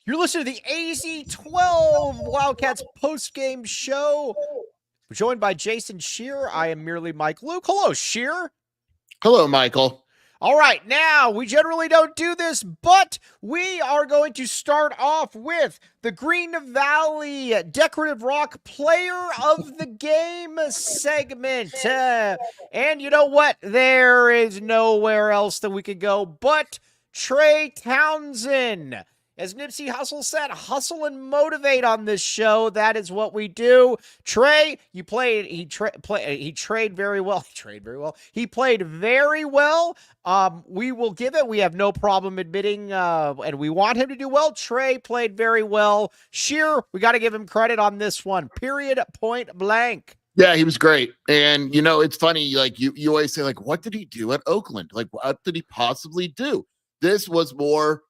You're listening to the AZ12 Wildcats post-game show. We're joined by Jason Shear. I am merely Mike Luke. Hello, Shear. Hello, Michael. All right, now, we generally don't do this, but we are going to start off with the Green Valley Decorative Rock Player of the Game segment. And you know what? There is nowhere else that we could go but Trey Townson. As Nipsey Hussle said, hustle and motivate on this show. That is what we do. Trey, you played. He played very well. He played very well. We will give it. We have no problem admitting, and we want him to do well. Trey played very well. Shear, we got to give him credit on this one. Period. Point blank. Yeah, he was great. And, you know, it's funny. Like, you always say, like, what did he do at Oakland? Like, what did he possibly do? This was more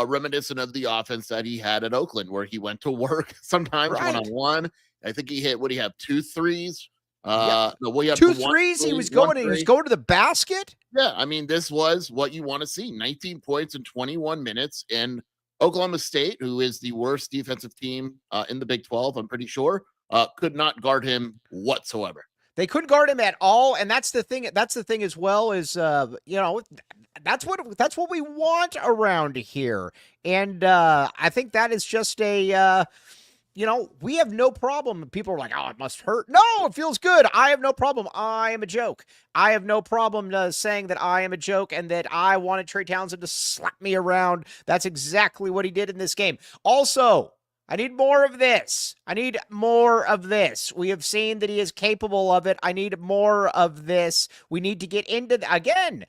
reminiscent of the offense that he had at Oakland, where he went to work sometimes one-on-one. I think he hit, what do you have, 2 threes? No, we have 2 threes. He was going to the basket. Yeah, I mean, this was what you want to see. 19 points in 21 minutes. And Oklahoma State, who is the worst defensive team in the Big 12, I'm pretty sure, could not guard him whatsoever. They couldn't guard him at all, and that's the thing. That's the thing as well. Is you know, that's what we want around here, and I think that is just a. You know, we have no problem. People are like, oh, it must hurt. No, it feels good. I have no problem. I am a joke. I have no problem saying that I am a joke and that I wanted Trey Townson to slap me around. That's exactly what he did in this game. Also, I need more of this. We have seen that he is capable of it. I need more of this. We need to get into again.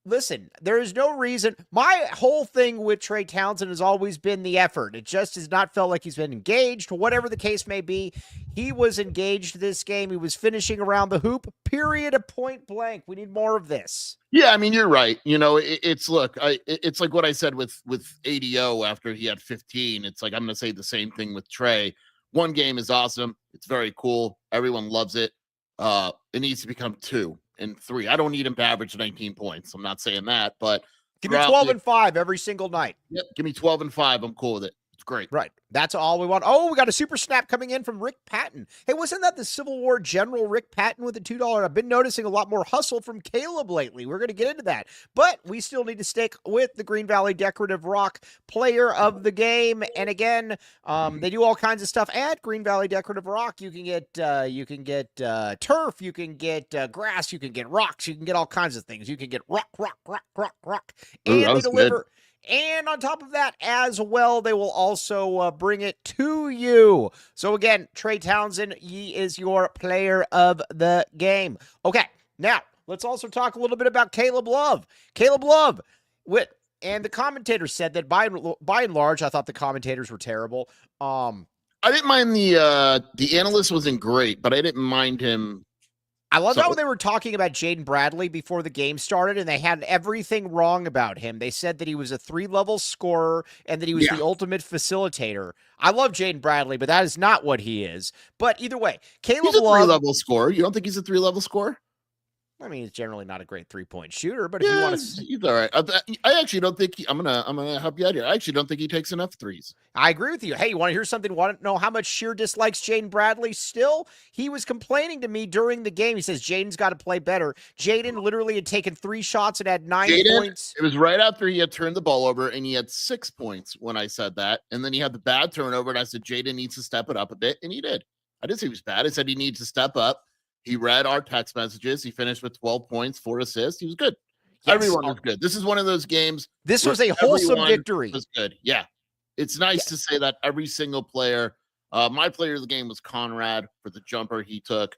Listen, there is no reason. My whole thing with Trey Townson has always been the effort. It just has not felt like he's been engaged. Whatever the case may be, he was engaged this game. He was finishing around the hoop, period, point blank. We need more of this. Yeah, I mean, you're right. You know, it's like what I said with ADO after he had 15. It's like I'm going to say the same thing with Trey. One game is awesome. It's very cool. Everyone loves it. It needs to become 2 and 3. I don't need him to average 19 points. I'm not saying that, but give me 12 and 5 every single night. Yep, give me 12 and 5. I'm cool with it. It's great. Right. That's all we want. Oh, we got a super snap coming in from Rick Patton. Hey, wasn't that the Civil War General Rick Patton with the $2? I've been noticing a lot more hustle from Caleb lately. We're going to get into that. But we still need to stick with the Green Valley Decorative Rock Player of the Game. And again, they do all kinds of stuff at Green Valley Decorative Rock. You can get turf, you can get grass, you can get rocks, you can get all kinds of things. You can get rock. And Ooh, they deliver. Good. And on top of that as well, they will also bring it to you. So again, Trey Townson, he is your player of the game. Okay, now let's also talk a little bit about Caleb Love. And the commentators said that by and large, I thought the commentators were terrible. I didn't mind the analyst wasn't great, but I didn't mind him. I love how they were talking about Jaden Bradley before the game started, and they had everything wrong about him. They said that he was a 3-level scorer and that he was the ultimate facilitator. I love Jaden Bradley, but that is not what he is. But either way, Caleb Love. He's a 3-level scorer. You don't think he's a 3-level scorer? I mean, he's generally not a great 3-point shooter, but if you want to, he's all right. I actually don't think I'm gonna help you out here. I actually don't think he takes enough threes. I agree with you. Hey, you want to hear something? Want to know how much Shear dislikes Jaden Bradley? Still, he was complaining to me during the game. He says Jaden's got to play better. Jaden literally had taken 3 shots and had 9 points. It was right after he had turned the ball over, and he had 6 points when I said that, and then he had the bad turnover, and I said Jaden needs to step it up a bit, and he did. I didn't say he was bad. I said he needs to step up. He read our text messages. He finished with 12 points, 4 assists. He was good. Yes. Everyone was good. This is one of those games. This was a wholesome victory. Was good. Yeah. It's nice to say that every single player, my player of the game was Conrad for the jumper he took.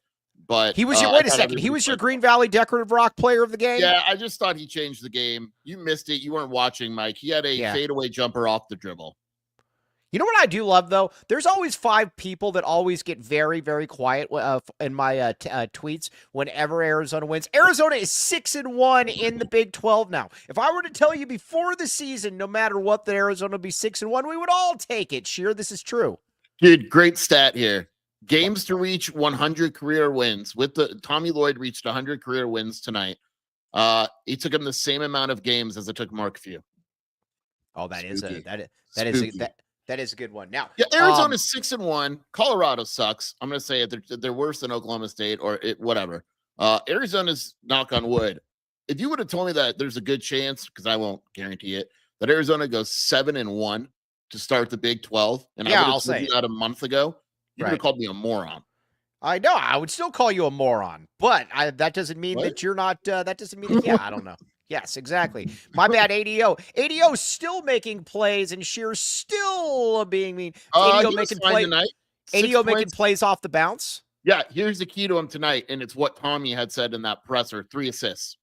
But he was your, wait a second. He was your Green Valley Decorative Rock player of the game? Yeah, I just thought he changed the game. You missed it. You weren't watching, Mike. He had a fadeaway jumper off the dribble. You know what I do love, though? There's always 5 people that always get very, very quiet in my tweets whenever Arizona wins. Arizona is 6-1 in the Big 12 now. If I were to tell you before the season, no matter what, that Arizona would be 6-1, we would all take it. Shear, this is true. Dude, great stat here. Games to reach 100 career wins. Tommy Lloyd reached 100 career wins tonight. It took him the same amount of games as it took Mark Few. Oh, that That is a good one. Now, Yeah, Arizona's 6-1. Colorado sucks. I'm going to say it. They're worse than Oklahoma State or whatever. Arizona's, knock on wood. If you would have told me that there's a good chance, because I won't guarantee it, that Arizona goes 7-1 to start the Big 12, and I would have told you that a month ago, you would have called me a moron. I know. I would still call you a moron, but that doesn't mean that you're not. That doesn't mean that, I don't know. Yes, exactly. My bad, ADO. ADO still making plays, and Shear's still being mean. ADO making plays tonight. ADO making plays off the bounce. Yeah, here's the key to him tonight, and it's what Tommy had said in that presser: 3 assists.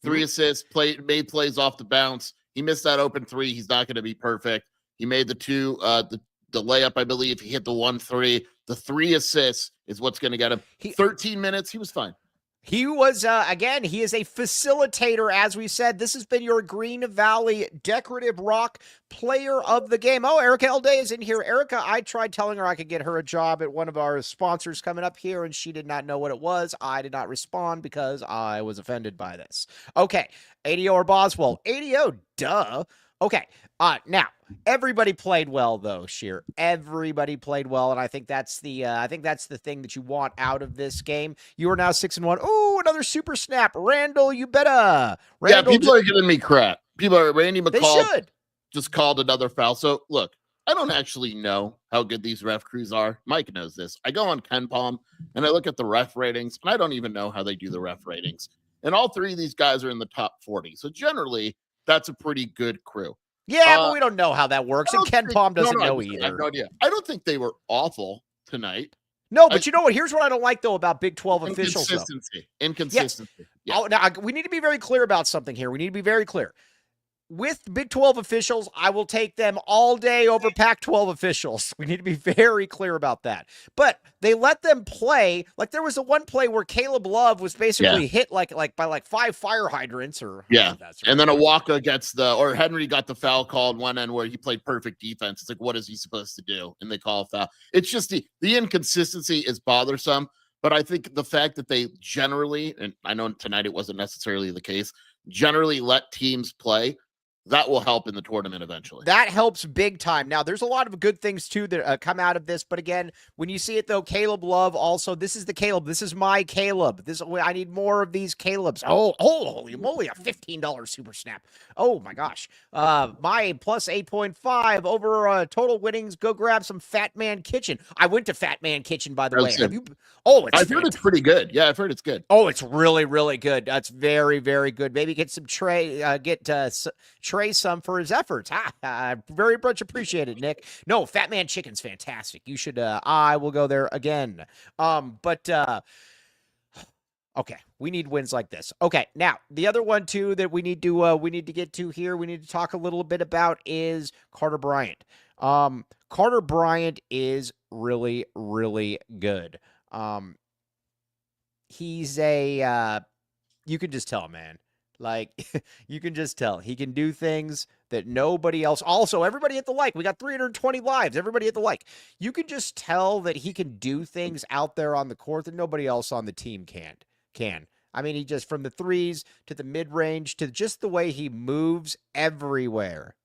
3 assists, made plays off the bounce. He missed that open 3. He's not going to be perfect. He made the 2, the layup, I believe. He hit the 1-3. The 3 assists is what's going to get him. 13 minutes. He was fine. He was, again, he is a facilitator, as we said. This has been your Green Valley Decorative Rock Player of the Game. Oh, Erica Elday is in here. Erica, I tried telling her I could get her a job at one of our sponsors coming up here, and she did not know what it was. I did not respond because I was offended by this. Okay, ADO or Boswell? ADO, duh. Okay, now, everybody played well, though, Shear. Everybody played well, and I think that's the thing that you want out of this game. You are now 6-1. Oh, another super snap. Randall, you better. Randall, yeah, people are giving me crap. Randy McCall just called another foul. So, look, I don't actually know how good these ref crews are. Mike knows this. I go on KenPom, and I look at the ref ratings, and I don't even know how they do the ref ratings. And all 3 of these guys are in the top 40. So, generally, that's a pretty good crew. Yeah, but we don't know how that works, and KenPom doesn't know either. I have no idea. I don't think they were awful tonight. No, but you know what? Here's what I don't like, though, about Big 12 officials. Inconsistency. Yes. Yeah. Oh, now, we need to be very clear about something here. We need to be very clear. With Big 12 officials, I will take them all day over Pac-12 officials. We need to be very clear about that. But they let them play. Like, there was a one play where Caleb Love was basically hit like by 5 fire hydrants. And then Awaka gets or Henri got the foul called one end where he played perfect defense. It's like, what is he supposed to do? And they call a foul. It's just the inconsistency is bothersome. But I think the fact that they generally, and I know tonight it wasn't necessarily the case, generally let teams play, that will help in the tournament eventually. That helps big time. Now, there's a lot of good things, too, that come out of this. But again, when you see it, though, Caleb Love also, this is the Caleb. This is my Caleb. I need more of these Calebs. Oh, holy moly, a $15 super snap. Oh, my gosh. My plus 8.5 over total winnings. Go grab some Fat Man Kitchen. I went to Fat Man Kitchen, by the way. I've heard it's pretty good. Yeah, I've heard it's good. Oh, it's really, really good. That's very, very good. Maybe get some Trey some for his efforts. I very much appreciate it, Nick. No, Fat Man Chicken's fantastic. You should, I will go there again. Okay, we need wins like this. Okay, now, the other one, too, that we need to get to here, we need to talk a little bit about is Carter Bryant. Carter Bryant is really, really good. He's you can just tell, man. Like, you can just tell. He can do things that nobody else. Also, everybody hit the like. We got 320 lives. Everybody hit the like. You can just tell that he can do things out there on the court that nobody else on the team can. I mean, he just, from the threes to the mid-range to just the way he moves everywhere.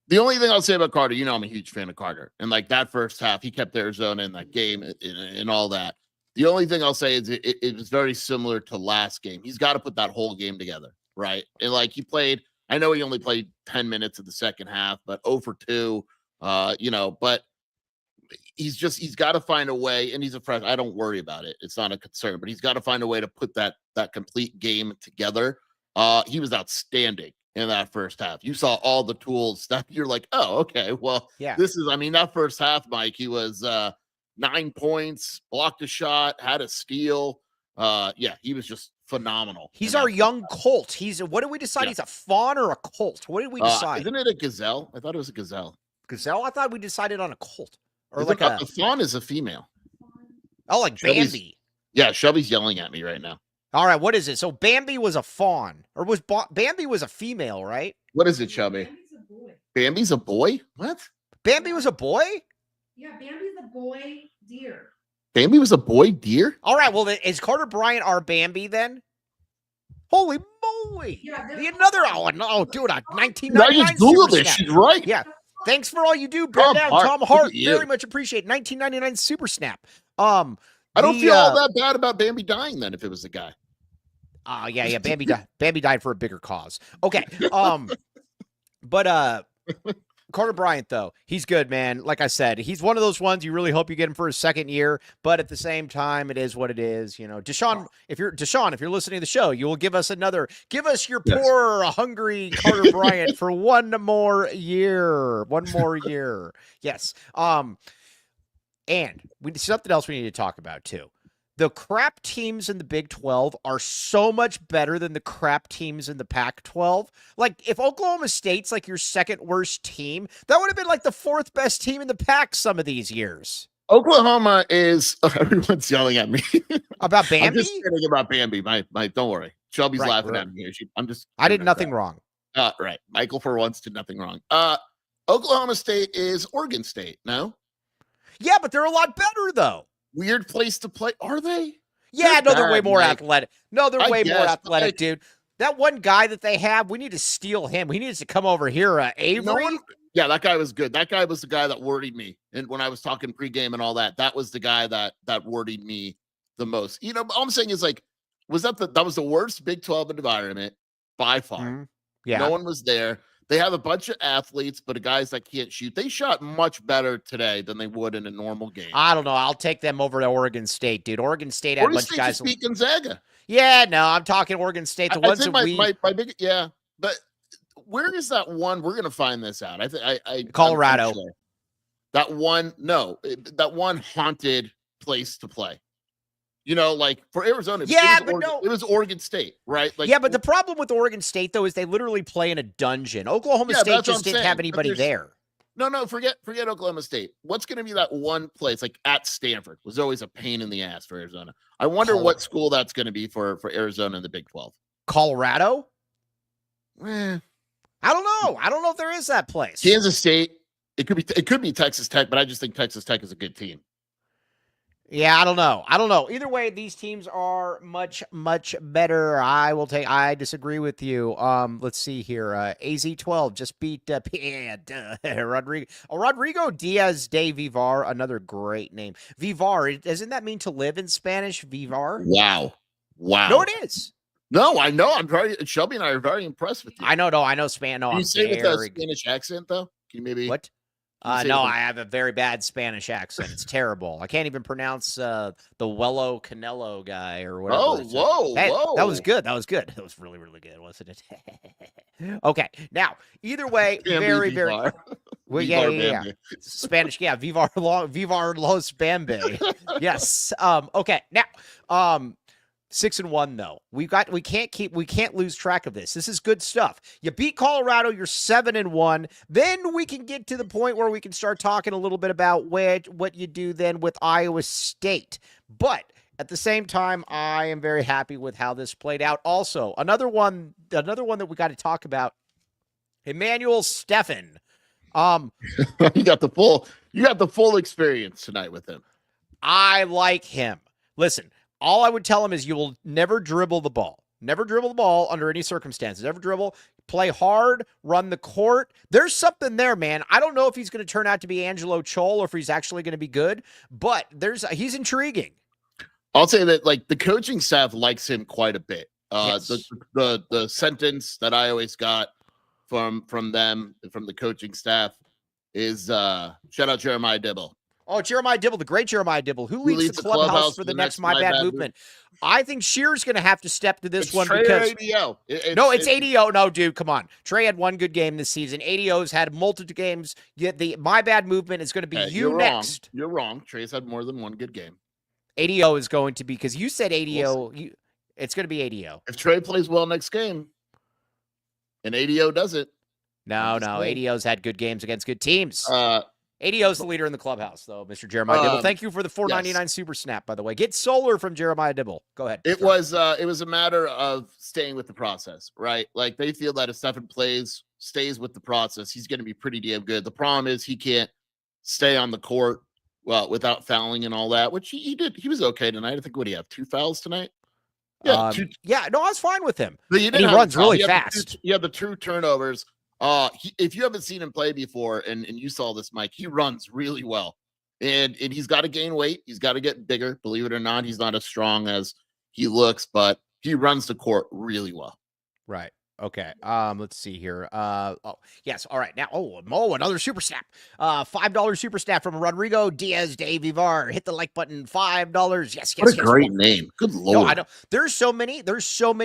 The only thing I'll say about Carter, I'm a huge fan of Carter. And like that first half, he kept Arizona in that game and all that. The only thing I'll say is it was very similar to last game. He's got to put that whole game together, right? And like I know he only played 10 minutes of the second half, but 0 for 2, but he's got to find a way, and he's a freshman. I don't worry about it. It's not a concern, but he's got to find a way to put that complete game together. He was outstanding in that first half. You saw all the tools that you're like, oh, okay, well, that first half, Mike, he was 9 points, blocked a shot, had a steal. He was just phenomenal. He's our young colt. What did we decide? Yeah. He's a fawn or a colt? What did we decide? Isn't it a gazelle? I thought it was a gazelle. Gazelle? I thought we decided on a colt. Or a fawn is a female. Oh, like Bambi. Yeah, Shelby's yelling at me right now. All right, what is it? So Bambi was a fawn, or Bambi was a female, right? What is it, Shelby? Bambi's a boy. Bambi's a boy? What? Bambi was a boy? Yeah, Bambi's a boy deer. Bambi was a boy deer? All right, well, is Carter Bryant our Bambi then? Holy moly! Yeah, Dude, a 1999 I just Googled it. She's right. Yeah. Thanks for all you do. Bear Tom down, Hart, Tom look Hart. at you. Very much appreciate. 1999 Super Snap. I don't feel all that bad about Bambi dying then if it was a guy. Yeah. Bambi died. Bambi died for a bigger cause. Okay. But Carter Bryant, though, he's good, man. Like I said, he's one of those ones you really hope you get him for his second year. But at the same time, it is what it is. You know, Deshaun, if you're listening to the show, you will give us your poor, hungry Carter Bryant for one more year. One more year. Yes. And something else we need to talk about too. The crap teams in the Big 12 are so much better than the crap teams in the Pac-12. Like, if Oklahoma State's like your second worst team, that would have been like the fourth best team in the Pac some of these years. Oklahoma is everyone's yelling at me About Bambi. I'm just kidding about Bambi. My don't worry. Shelby's laughing at me here. I did nothing wrong. Right. Michael for once did nothing wrong. Oklahoma State is Oregon State. No. Yeah, but they're a lot better though. Weird place to play. Are they? Yeah, they're way more athletic. No, they're way more athletic, like, dude. That one guy that they have, we need to steal him. He needs to come over here. Avery. Yeah, that guy was good. That guy was the guy that worried me. And when I was talking pregame and all that, that was the guy that worried me the most. You know, all I'm saying is like, that was the worst Big 12 environment by far. Mm-hmm. Yeah. No one was there. They have a bunch of athletes, but guys that can't shoot. They shot much better today than they would in a normal game. I don't know. I'll take them over to Oregon State, dude. Oregon State had a bunch of guys. Beat Gonzaga. Yeah, no, I'm talking Oregon State. The ones that my big, yeah. But where is that one? We're gonna find this out. Colorado. Sure. That one haunted place to play. You know, like for Arizona, it was Oregon State, right? Like, yeah, but the problem with Oregon State though is they literally play in a dungeon. Oklahoma State just didn't have anybody there. No, forget Oklahoma State. What's going to be that one place like at Stanford was always a pain in the ass for Arizona. I wonder what school that's going to be for Arizona in the Big 12. Colorado? I don't know. I don't know if there is that place. Kansas State. It could be Texas Tech, but I just think Texas Tech is a good team. Yeah, I don't know. Either way, these teams are much, much better. I disagree with you. Let's see here. AZ12 just beat Rodrigo Diaz de Vivar, another great name. Vivar, doesn't that mean to live in Spanish? Vivar? Wow. No, it is. No, I know. Shelby and I are very impressed with you. I know Spanish. No, Can you say with a Spanish accent, though? Can you maybe... What? No, I have a very bad Spanish accent. It's terrible. I can't even pronounce the Wello Canelo guy or whatever. Oh, whoa. That was good. That was really, really good, wasn't it? Okay. Now, either way, very, very. Well, yeah. Spanish, yeah. Vivar los Bambi. Yes. Okay. Now, 6-1 though. We can't lose track of this. This is good stuff. You beat Colorado, you're 7-1. Then we can get to the point where we can start talking a little bit about what you do then with Iowa State. But at the same time, I am very happy with how this played out. Also, another one that we got to talk about, Emmanuel Steffen. You got the full experience tonight with him. I like him. Listen, all I would tell him is you will never dribble the ball. Never dribble the ball under any circumstances. Never dribble. Play hard. Run the court. There's something there, man. I don't know if he's going to turn out to be Angelo Chol or if he's actually going to be good, but he's intriguing. I'll say that like the coaching staff likes him quite a bit. Yes. The sentence that I always got from them, from the coaching staff is shout out Jeremiah Dibble. Oh, Jeremiah Dibble, the great Jeremiah Dibble, who leads the clubhouse for the next My Bad movement. I think Shear's going to have to step to this one because ADO. It's ADO. No, dude, come on. Trey had one good game this season. ADO's had multiple games. Yet the My Bad movement is going to be next. You're wrong. Trey's had more than one good game. ADO is going to be because you said ADO. It's going to be ADO. If Trey plays well next game, and ADO does it. No. ADO's had good games against good teams. ADO's the leader in the clubhouse, though, Mr. Jeremiah Dibble. Thank you for the $4.99 super snap, by the way. Get solar from Jeremiah Dibble. Go ahead. It was a matter of staying with the process, right? Like they feel that if Steffen stays with the process, he's going to be pretty damn good. The problem is he can't stay on the court without fouling and all that, which he did. He was okay tonight. I think what do you have? 2 fouls tonight? Yeah, I was fine with him. But he runs really fast. You have the 2 turnovers. If you haven't seen him play before, and you saw this, Mike, he runs really well, and he's got to gain weight. He's got to get bigger. Believe it or not, he's not as strong as he looks, but he runs the court really well. Right. Okay. Let's see here. Oh, yes. All right. Now, another super snap. $5 super snap from Rodrigo Diaz de Vivar. Hit the like button. $5. Yes. What a great name. Good Lord. No, I don't. There's so many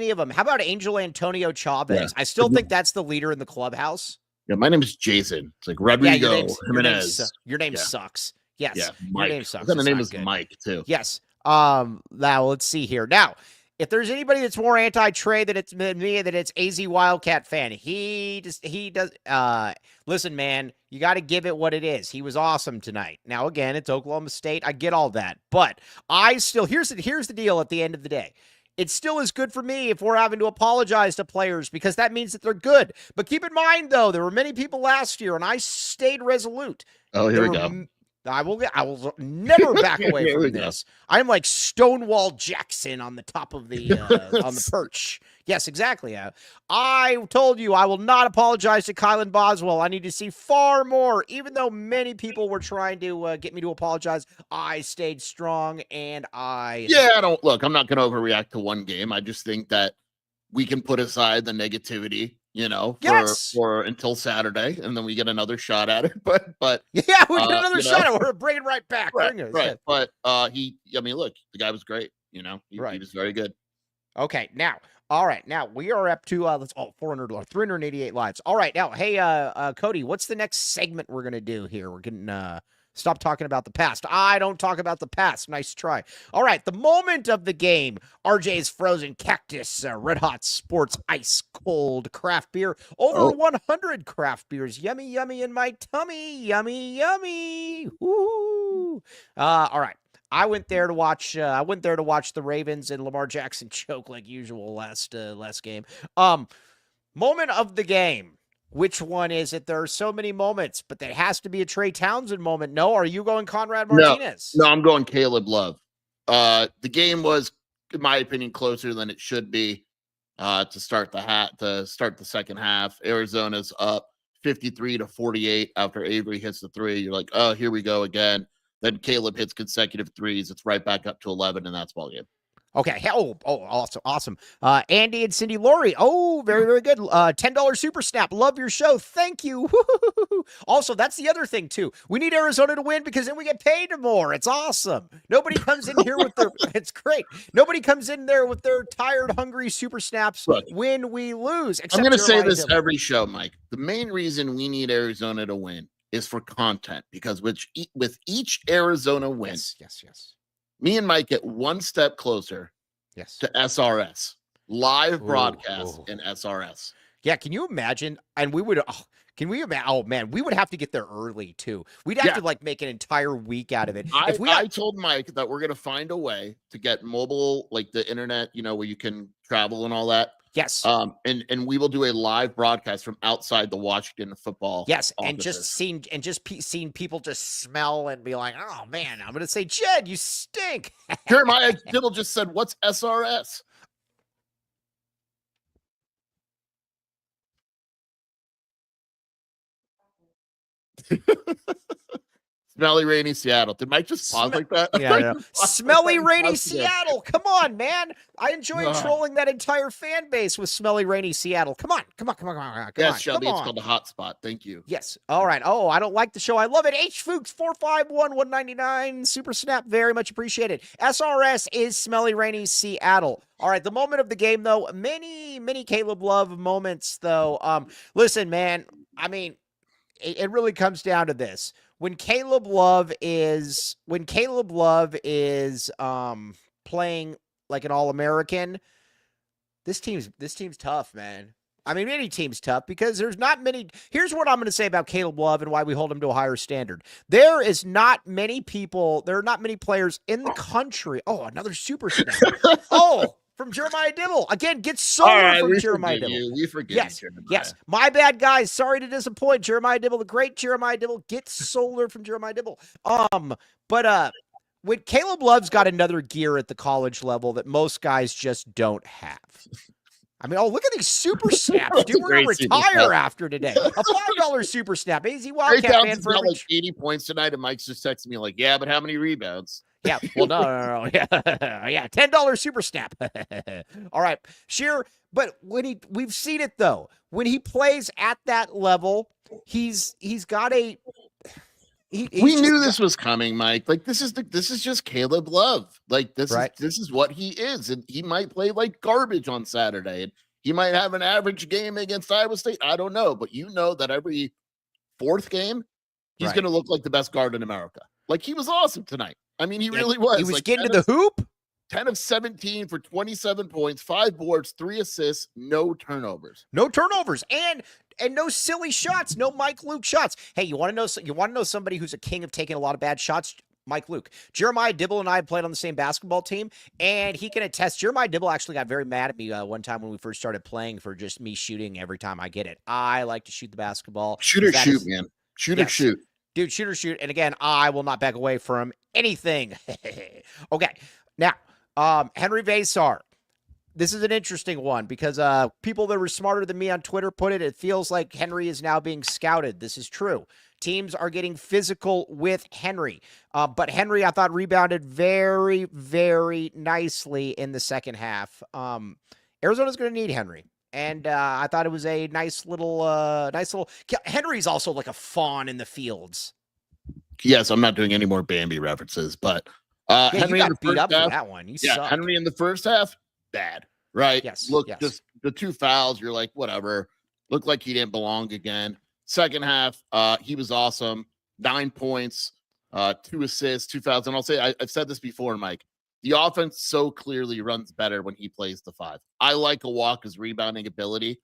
of them. How about Angel Antonio Chavez? Yeah. I still think that's the leader in the clubhouse. Yeah. My name is Jason. It's like Rodrigo Jimenez. Your name sucks. Yes. Yeah. Your name sucks. The name is Mike too. Yes. Now let's see here. Now, if there's anybody that's more anti-Trey than it's me, that it's AZ Wildcat fan. He does. Listen, man, you got to give it what it is. He was awesome tonight. Now, again, it's Oklahoma State. I get all that, but I still here's the deal. At the end of the day, it still is good for me if we're having to apologize to players because that means that they're good. But keep in mind, though, there were many people last year, and I stayed resolute. Oh, here we go. I will never back away from this. I'm like Stonewall Jackson on the top of the on the perch. Yes, exactly. I told you I will not apologize to Kylan Boswell. I need to see far more. Even though many people were trying to get me to apologize, I stayed strong and I. Yeah, I'm not going to overreact to one game. I just think that we can put aside the negativity, for until Saturday, and then we get another shot at it. But yeah, we get another shot at it. We're bringing it right back. Right. But look, the guy was great. He was very good. Okay, now, all right, now we are up to 388 lives. All right, now, hey, Cody, what's the next segment we're gonna do here? We're gonna stop talking about the past. I don't talk about the past. Nice try. All right, the moment of the game. RJ's Frozen Cactus, Red Hot Sports Ice Cold Craft Beer. Over 100 craft beers. Yummy, yummy in my tummy. Yummy, yummy. Woo. All right. I went there to watch the Ravens and Lamar Jackson choke like usual last game. Moment of the game. Which one is it? There are so many moments, but there has to be a Trey Townson moment. No, are you going Conrad Martinez? No, I'm going Caleb Love. The game was, in my opinion, closer than it should be to start the second half. Arizona's up 53-48 after Avery hits the three. You're like, oh, here we go again. Then Caleb hits consecutive threes. It's right back up to 11, and that's ball game. Okay. Awesome. Andy and Cindy Laurie. Oh, very, very good. $10 super snap. Love your show. Thank you. Also, that's the other thing too. We need Arizona to win because then we get paid more. It's awesome. Nobody comes in here with their, it's great. Nobody comes in there with their tired, hungry super snaps when we lose. I'm going to say this every show, Mike. The main reason we need Arizona to win is for content because with each Arizona win. Yes. Me and Mike get one step closer to SRS. Live broadcast in SRS. Yeah, can you imagine? And we would, oh man, we would have to get there early too. We'd have to make an entire week out of it. I told Mike that we're going to find a way to get mobile, like the internet, where you can travel and all that. Yes. And we will do a live broadcast from outside the Washington football. Yes, offices. and just seeing people just smell and be like, oh man, I'm gonna say, Jed, you stink. Jeremiah Dibble just said, "What's SRS?" Smelly, rainy Seattle. Did Mike just pause like that? Yeah. Smelly, rainy Seattle. Come on, man. I enjoy trolling that entire fan base with smelly, rainy Seattle. Come on. Yes, Shelby, it's called the hot spot. Thank you. Yes. All right. Oh, I don't like the show. I love it. H Fuchs 451-199 super snap. Very much appreciated. SRS is smelly, rainy Seattle. All right. The moment of the game, though. Many Caleb Love moments, though. Listen, man. I mean, it really comes down to this. When Caleb Love is playing like an All-American, this team's tough, man. I mean, any team's tough because there's not many. Here's what I'm going to say about Caleb Love and why we hold him to a higher standard. There are not many players in the country. Oh, another super snap. From Jeremiah Dibble. Again, get solar from Jeremiah Dibble. We forget you. Yes. My bad, guys. Sorry to disappoint. Jeremiah Dibble, the great Jeremiah Dibble. Get solar from Jeremiah Dibble. But when Caleb Love's got another gear at the college level that most guys just don't have. I mean, look at these super snaps, dude. We're going to retire after today. A $5 super snap. AZ Wildcat fan for got like 80 points tonight, and Mike's just texting me like, yeah, but how many rebounds? Yeah, well, no. Yeah, $10 super snap. All right, Sheer. But we've seen it though. When he plays at that level, he's got a. We knew this was coming, Mike. Like this is just Caleb Love. Like this is what he is, and he might play like garbage on Saturday, and he might have an average game against Iowa State. I don't know, but you know that every fourth game, he's going to look like the best guard in America. Like he was awesome tonight. I mean, he really was. He was like getting to the hoop. 10 of 17 for 27 points, 5 boards, 3 assists, no turnovers. No turnovers and no silly shots, no Mike Luke shots. Hey, you want to know somebody who's a king of taking a lot of bad shots? Mike Luke. Jeremiah Dibble and I played on the same basketball team, and he can attest. Jeremiah Dibble actually got very mad at me one time when we first started playing for just me shooting every time I get it. I like to shoot the basketball. Shoot or shoot, man. Shoot or shoot. Dude, shoot or shoot. And again, I will not back away from anything. Okay. Now, Henri Veesaar. This is an interesting one because people that were smarter than me on Twitter put it feels like Henri is now being scouted. This is true. Teams are getting physical with Henri. But Henri, I thought, rebounded very, very nicely in the second half. Arizona's going to need Henri. And I thought it was a nice little. Henry's also like a fawn in the fields. Yes, I'm not doing any more Bambi references, but Henri you got beat up for that one. You sucked. Henri in the first half, bad, right? Yes. Look, just the 2 fouls. You're like, whatever. Looked like he didn't belong again. Second half, he was awesome. 9 points, 2 assists, 2 fouls. And I'll say, I've said this before, Mike. The offense so clearly runs better when he plays the 5. I like Awaka's rebounding ability,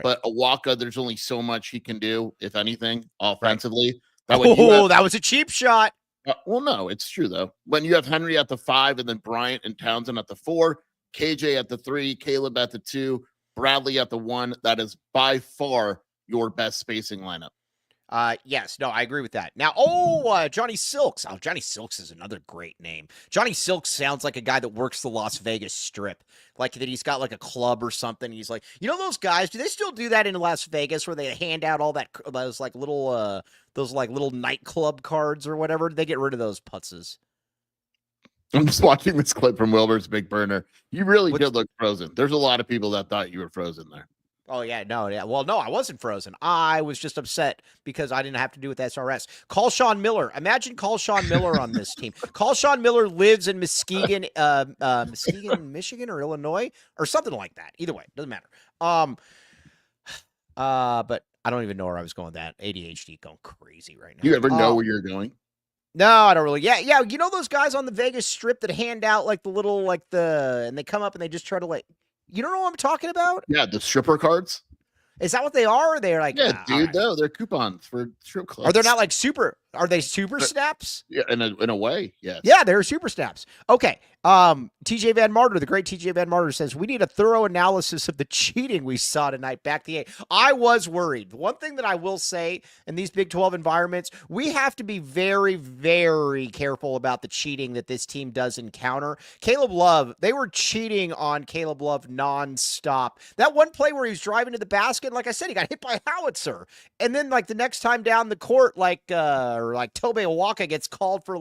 but Awaka, there's only so much he can do, if anything, offensively. Right. That was a cheap shot. Well, no, it's true, though. When you have Henri at the 5 and then Bryant and Townsend at the 4, KJ at the 3, Caleb at the 2, Bradley at the 1, that is by far your best spacing lineup. Yes, no, I agree with that. Now, Johnny Silks. Oh, Johnny Silks is another great name. Johnny Silks sounds like a guy that works the Las Vegas Strip, like that he's got like a club or something. He's like, you know, those guys. Do they still do that in Las Vegas where they hand out all those little nightclub cards or whatever? Did they get rid of those putzes? I'm just watching this clip from Wilbur's Big Burner. You really did look frozen. There's a lot of people that thought you were frozen there. Oh, yeah, no, yeah. Well, no, I wasn't frozen. I was just upset because I didn't have to do with SRS. Call Sean Miller. Imagine call Sean Miller on this team. Call Sean Miller lives in Muskegon, Michigan or Illinois or something like that. Either way, doesn't matter. But I don't even know where I was going with that. ADHD going crazy right now. You ever know where you're going? No, I don't really. Yeah. You know those guys on the Vegas Strip that hand out like the little, and they come up and they just try to you don't know what I'm talking about? Yeah, the stripper cards. Is that what they are? Or they're like, yeah, dude, no, they're coupons for strip clubs. Are they not like super? Are they super snaps? Yeah, in a way, yes. Yeah, they're super snaps. Okay. TJ Van Martyr, the great TJ Van Martyr says, we need a thorough analysis of the cheating we saw tonight back the 8. I was worried. One thing that I will say in these Big 12 environments, we have to be very, very careful about the cheating that this team does encounter. Caleb Love, they were cheating on Caleb Love nonstop. That one play where he was driving to the basket, like I said, he got hit by a howitzer. And then the next time down the court, Tobe Awaka gets called for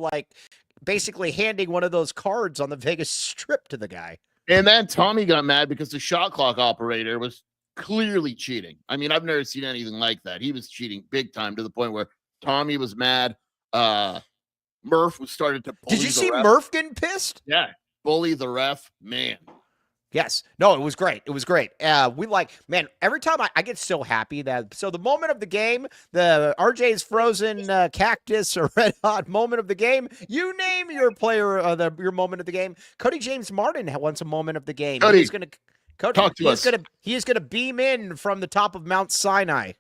basically handing one of those cards on the Vegas Strip to the guy. And then Tommy got mad because the shot clock operator was clearly cheating. I mean, I've never seen anything like that. He was cheating big time to the point where Tommy was mad. Murph was started to bully. Did you see Murph getting pissed? Yeah. Bully the ref, man. Yes. No, it was great. It was great. Every time I get so happy so the moment of the game, the RJ's frozen cactus or red hot moment of the game, you name your player, your moment of the game. Cody James Martin wants a moment of the game. Cody, he's going to talk to us. He is going to beam in from the top of Mount Sinai.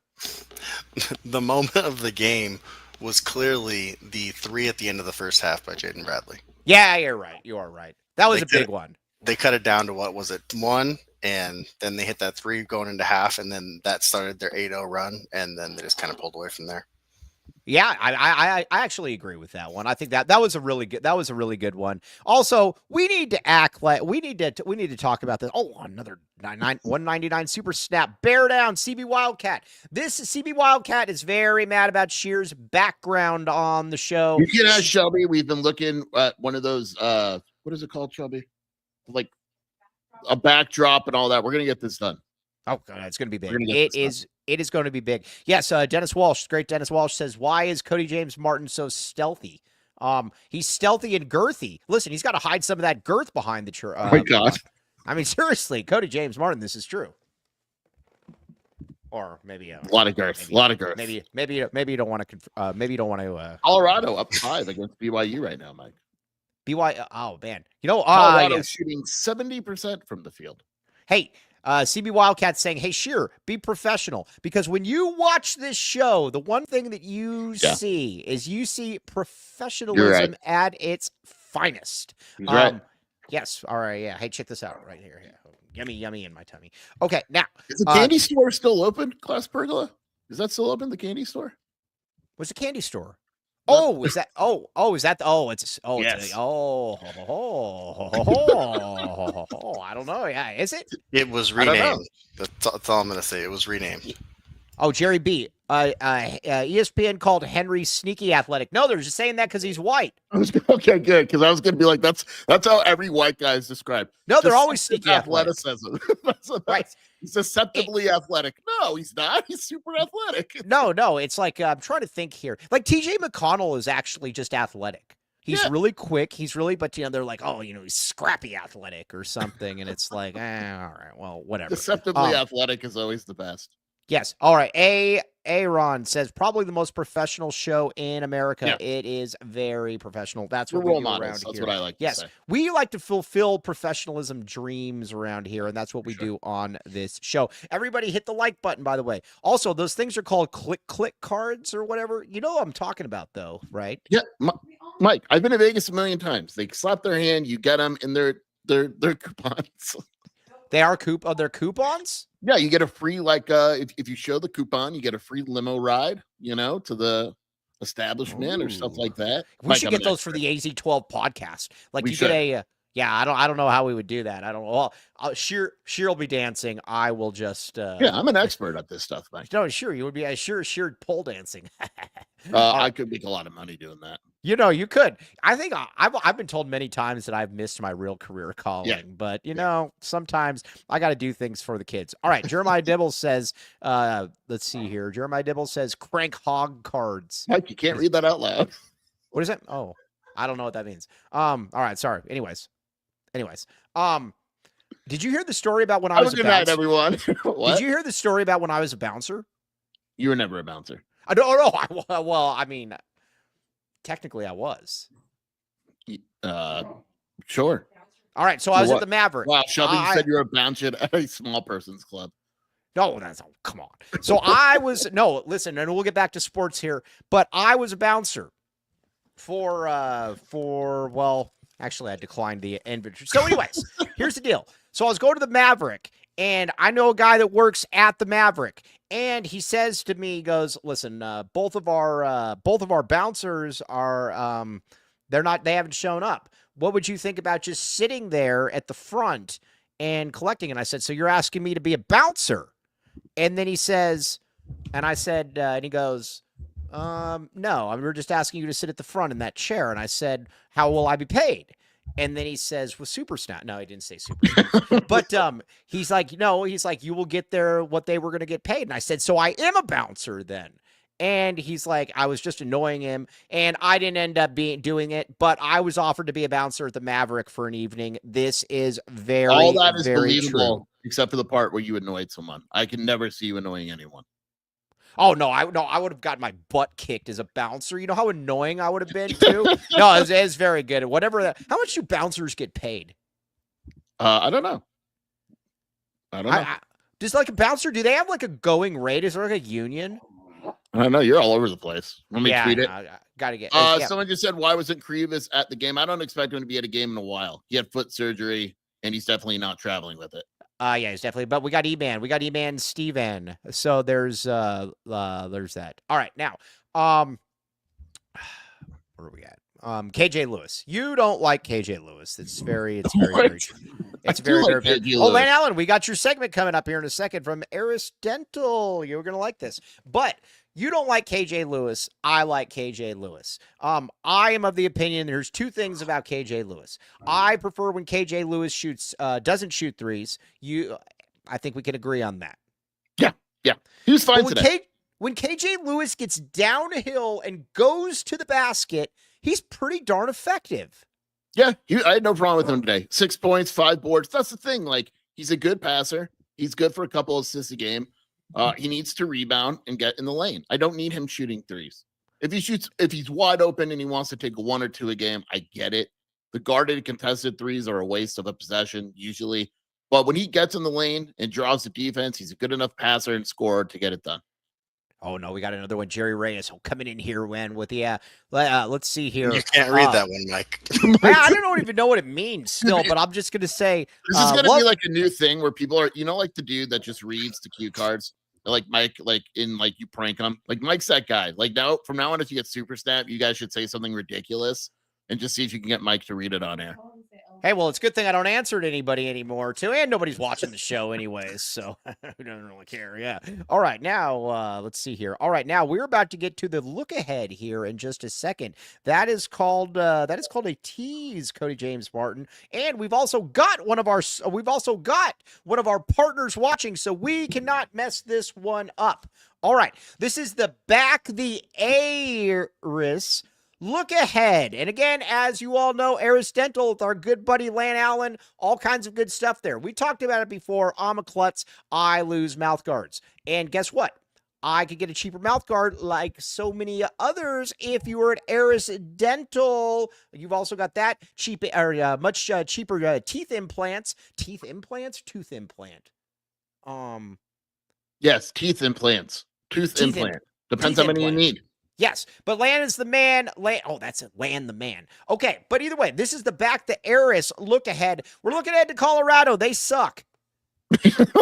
The moment of the game was clearly the 3 at the end of the first half by Jaden Bradley. Yeah, you're right. You are right. That was a big one. They cut it down to 1, and then they hit that 3 going into half, and then that started their 8-0 run, and then they just kind of pulled away from there. Yeah, I actually agree with that one. I think that was a really good one. Also, we need to act like we need to talk about this. Oh, another 199 super snap. Bear down, CB Wildcat. This CB Wildcat is very mad about Shear's background on the show. You can ask Shelby. We've been looking at one of those. What is it called, Shelby? Like a backdrop and all that. We're gonna get this done. Oh, God, it's going to be big. It is going to be big. Yes, Dennis Walsh, great Dennis Walsh says, why is Cody James Martin so stealthy? He's stealthy and girthy. Listen, he's got to hide some of that girth behind the church. Oh my God. I mean, seriously, Cody James Martin, this is true. Or maybe a lot of girth. Maybe you don't want to. Maybe you don't want to. Colorado up 5 against BYU right now, Mike. BYU. Oh man, you know, Colorado shooting 70% from the field. Hey. CB Wildcat saying, hey, Shear, be professional. Because when you watch this show, the one thing that you see is you see professionalism at its finest. Right. Yes. All right. Yeah. Hey, check this out right here. Yeah. Yummy in my tummy. Okay. Now. Is the candy store still open, Class Pergola? Is that still open, the candy store? What's the candy store? Oh, is that? Is that? It's. Oh, yes. It's. I don't know. Yeah, is it? It was renamed. That's all I'm gonna say. It was renamed. Oh, Jerry B. ESPN called Henri sneaky athletic. No, they're just saying that because he's white. Okay, good. Because I was going to be like, that's how every white guy is described. No, they're always sneaky athleticism. Right. He's deceptively athletic. No, he's not. He's super athletic. No. It's like I'm trying to think here. Like TJ McConnell is actually just athletic. He's really quick. But they're like, he's scrappy athletic or something, and it's like, all right, well, whatever. Deceptively athletic is always the best. Yes. All right. Aaron says probably the most professional show in America. Yeah. It is very professional. That's what we do around here. That's what I like to say. We like to fulfill professionalism dreams around here, and that's what we do on this show. Everybody hit the like button, by the way. Also, those things are called click cards or whatever. You know what I'm talking about, though, right? Yeah. Mike, I've been to Vegas a million times. They slap their hand, you get them in their coupons. They are they're coupons? Yeah, you get a free, if you show the coupon, you get a free limo ride, to the establishment or stuff like that. We should get those for the AZ12 podcast. Like you get I don't know how we would do that. I don't know. Well, Sheer will be dancing. I will just I'm an expert at this stuff, Mike. No, sure, you would be sheer pole dancing. I could make a lot of money doing that. You could. I think I've been told many times that I've missed my real career calling, but sometimes I got to do things for the kids. All right, Jeremiah Dibble says, let's see here. Jeremiah Dibble says crank hog cards. Mike, you can't read that out loud. What is that? Oh, I don't know what that means. All right, sorry. Anyways, did you hear the story about when I was a bouncer? Good night, everyone. Did you hear the story about when I was a bouncer? You were never a bouncer. I don't know. Well, I mean, technically I was. Sure. All right, so I was at the Maverick. Wow, Shelby, you said you're a bouncer at a small person's club. No, come on. So I was listen, and we'll get back to sports here, but I was a bouncer for actually I declined the invitation. So anyways, here's the deal. So I was going to the Maverick, and I know a guy that works at the Maverick, and he says to me, he goes, listen, both of our bouncers are they haven't shown up. What would you think about just sitting there at the front and collecting? And I said, so you're asking me to be a bouncer? And then he says, and I said, and he goes, no, we're just asking you to sit at the front in that chair. And I said, how will I be paid? And then he says, well, super snap. No, he didn't say super snap. But he's like, you will get there what they were going to get paid. And I said, so I am a bouncer then. And he's like, I was just annoying him, and I didn't end up doing it, but I was offered to be a bouncer at the Maverick for an evening. This is very, all that is very believable, true. Except for the part where you annoyed someone. I can never see you annoying anyone. Oh, no, I would have gotten my butt kicked as a bouncer. You know how annoying I would have been, too? No, it was very good. Whatever. How much do bouncers get paid? I don't know. Does like a bouncer, do they have like a going rate? Is there like a union? I don't know. You're all over the place. Let me tweet it. Gotta get. Someone just said, why wasn't Krivas at the game? I don't expect him to be at a game in a while. He had foot surgery, and he's definitely not traveling with it. Yeah, he's definitely. But we got E-Man. We got E-Man Steven. So there's that. All right, now, where are we at? KJ Lewis. You don't like KJ Lewis. It's very very true. It's very like very. KJ Oh, Lewis. Lan Allen, we got your segment coming up here in a second from Eris Dental. You're gonna like this, but you don't like KJ Lewis. I like KJ Lewis. I am of the opinion there's two things about KJ Lewis. I prefer when KJ Lewis doesn't shoot threes. I think we can agree on that. Yeah, he was fine But today. when KJ Lewis gets downhill and goes to the basket, he's pretty darn effective. Yeah, I had no problem with him today. 6 points, 5 boards. That's the thing. Like, he's a good passer. He's good for a couple of assists a game. He needs to rebound and get in the lane. I don't need him shooting threes. If he's wide open and he wants to take 1 or 2 a game, I get it. The guarded contested threes are a waste of a possession usually. But when he gets in the lane and draws the defense, he's a good enough passer and scorer to get it done. Oh, no, we got another one. Jerry Reyes coming in here with the, let's see here. You can't read that one, Mike. I don't even know what it means still, but I'm just going to say. This is going to be like a new thing where people are, like the dude that just reads the cue cards. Like Mike, you prank him. Like Mike's that guy. Like from now on, if you get Super Snap, you guys should say something ridiculous and just see if you can get Mike to read it on air. Hey, well, it's a good thing I don't answer to anybody anymore, too, and nobody's watching the show anyways, so we don't really care, yeah. All right, now, let's see here. All right, now we're about to get to the look ahead here in just a second. That is called a tease, Cody James Martin, and we've also got one of our partners watching, so we cannot mess this one up. All right, this is the Back the Aris Look Ahead. And again, as you all know, Eris Dental with our good buddy Lan Allen, all kinds of good stuff there. We talked about it before. I'm a klutz. I lose mouth guards. And guess what? I could get a cheaper mouth guard like so many others if you were at Eris Dental. You've also got that much cheaper teeth implants. Teeth implants? Tooth implant. Yes, teeth implants. Tooth implant. Depends how many you need. Yes, but Lan is the man. That's it. Lan the man. Okay, but either way, this is the Back the Eris Look Ahead. We're looking ahead to Colorado. They suck.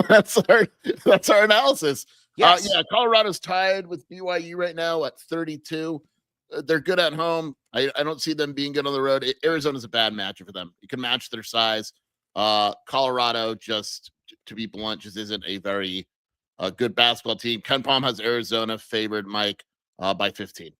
That's our analysis. Yes. Colorado's tied with BYU right now at 32. They're good at home. I don't see them being good on the road. Arizona's a bad matchup for them. You can match their size. Colorado, just to be blunt, just isn't a very good basketball team. Ken Palm has Arizona favored, Mike, by 15.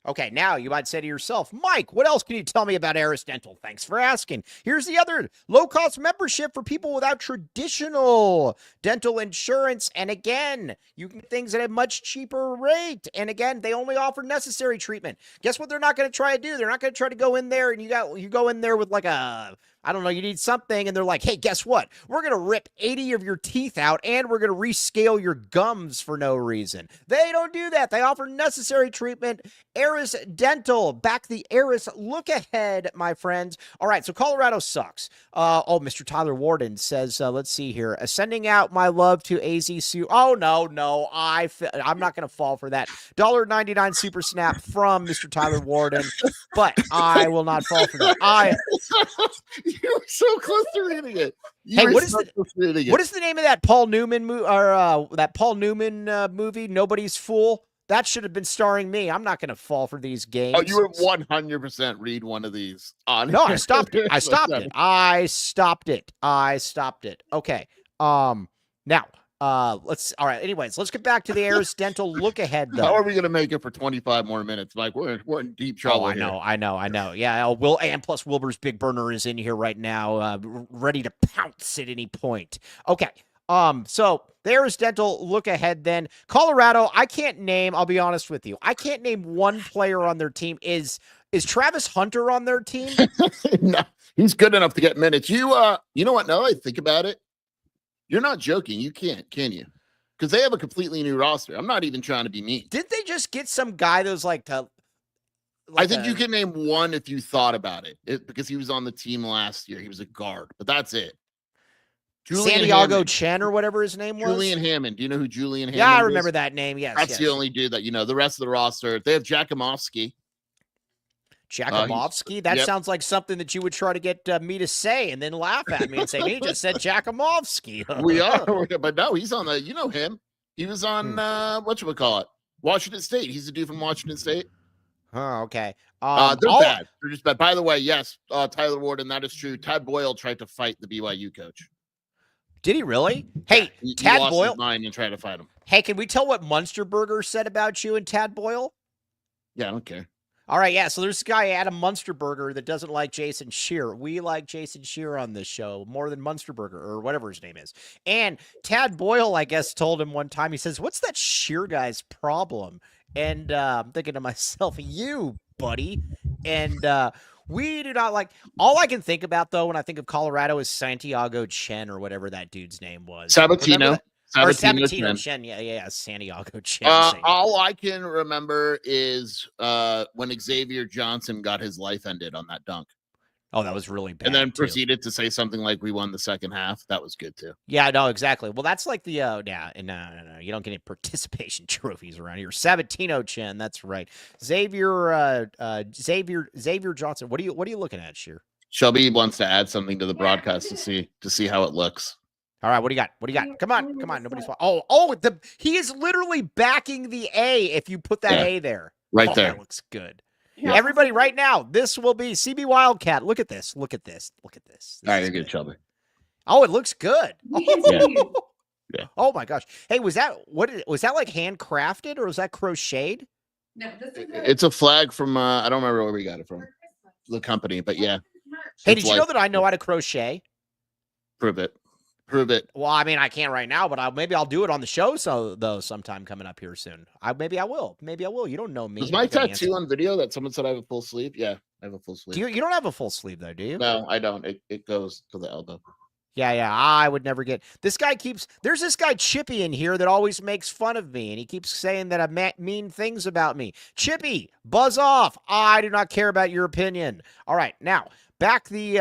Okay, now you might say to yourself, Mike, what else can you tell me about Eris Dental? Thanks for asking. Here's the other low-cost membership for people without traditional dental insurance. And again, you can get things at a much cheaper rate. And again, they only offer necessary treatment. Guess what they're not going to try to do? They're not going to try to go in there and you go in there with like you need something, and they're like, hey, guess what? We're going to rip 80 of your teeth out, and we're going to rescale your gums for no reason. They don't do that. They offer necessary treatment. Eris Dental, Back the Eris Look Ahead, my friends. All right, so Colorado sucks. Mr. Tyler Warden says, let's see here, sending out my love to AZSU. Oh, no, I'm not going to fall for that. $1.99 super snap from Mr. Tyler Warden, but I will not fall for that. You were so close to reading it. What is the name of that Paul Newman movie? Nobody's Fool. That should have been starring me. I'm not going to fall for these games. Oh, you would 100% read one of these on. No, I stopped it. I stopped it. Okay. Now. All right. Anyways, let's get back to the Eris Dental Look Ahead, though. How are we going to make it for 25 more minutes, Mike? We're in deep trouble. I know. Yeah. And plus Wilbur's Big Burner is in here right now, ready to pounce at any point. Okay. So the Eris Dental Look Ahead then. Colorado, I'll be honest with you. I can't name one player on their team. Is Travis Hunter on their team? No, he's good enough to get minutes. You know what? Now that I think about it, you're not joking. You can't, can you? Because they have a completely new roster. I'm not even trying to be mean. Did they just get some guy that was I think you can name one if you thought about it, because he was on the team last year. He was a guard, but that's it. Santiago Chen or whatever his name was? Julian Hammond. Do you know who Julian Hammond is? Yeah, I remember that name. Yes. That's the only dude that you know. The rest of the roster, they have Jakimovsky. Jakimovsky? That sounds like something that you would try to get me to say and then laugh at me and say, he just said Jakimovsky. We are, but no, he's on you know him. He was on, whatchamacallit, Washington State. He's a dude from Washington State. Huh, okay. They're all- bad. They're just bad. By the way, yes, Tyler Warden, that is true. Tad Boyle tried to fight the BYU coach. Did he really? Hey, He Tad lost Boyle. his mind and tried to fight him. Hey, can we tell what Munsterberger said about you and Tad Boyle? Yeah, I don't care. All right, yeah. So there's this guy, Adam Munsterberger, that doesn't like Jason Shear. We like Jason Shear on this show more than Munsterberger or whatever his name is. And Tad Boyle, I guess, told him one time, he says, "What's that Shear guy's problem?" And I'm thinking to myself, you, buddy. And we do not like. All I can think about, though, when I think of Colorado is Santiago Chen or whatever that dude's name was. Remember Sabatino. that? Or Sabatino Sabatino Chen. Chen. Yeah, Santiago Chen. All I can remember is when Xavier Johnson got his life ended on that dunk. Oh, that was really bad. And then too. proceeded to say something like, "We won the second half." That was good too. Yeah, no, exactly. Well, that's like the no. You don't get any participation trophies around here. Sabatino Chen, that's right. Xavier Johnson. What are you looking at, Sheer? Shelby wants to add something to the broadcast to see how it looks. All right, what do you got? What do you got? Come on. Nobody's. He is literally backing the A. If you put that A there, Right there. That looks good. Yeah. Everybody, right now, this will be CB Wildcat. Look at this. Look at this. All right, you're good, Shelby. Oh, it looks good. We can see you. Yeah. Oh my gosh. Hey, was that like handcrafted or was that crocheted? No, this is It's a flag from I don't remember where we got it from, the company, but yeah, Hey, It's did you know like- that I know how to crochet? prove it. Well, I mean, I can't right now, but maybe I'll do it on the show. Though sometime coming up here soon. Maybe I will. You don't know me. Was my I got the tattoo on video that someone said I have a full sleeve? Yeah, I have a full sleeve. answer. You don't have a full sleeve though, do you? No, I don't. It goes to the elbow. Yeah. I would never get. There's this guy Chippy in here that always makes fun of me, and he keeps saying that I mean things about me. Chippy, buzz off. I do not care about your opinion. All right, now back the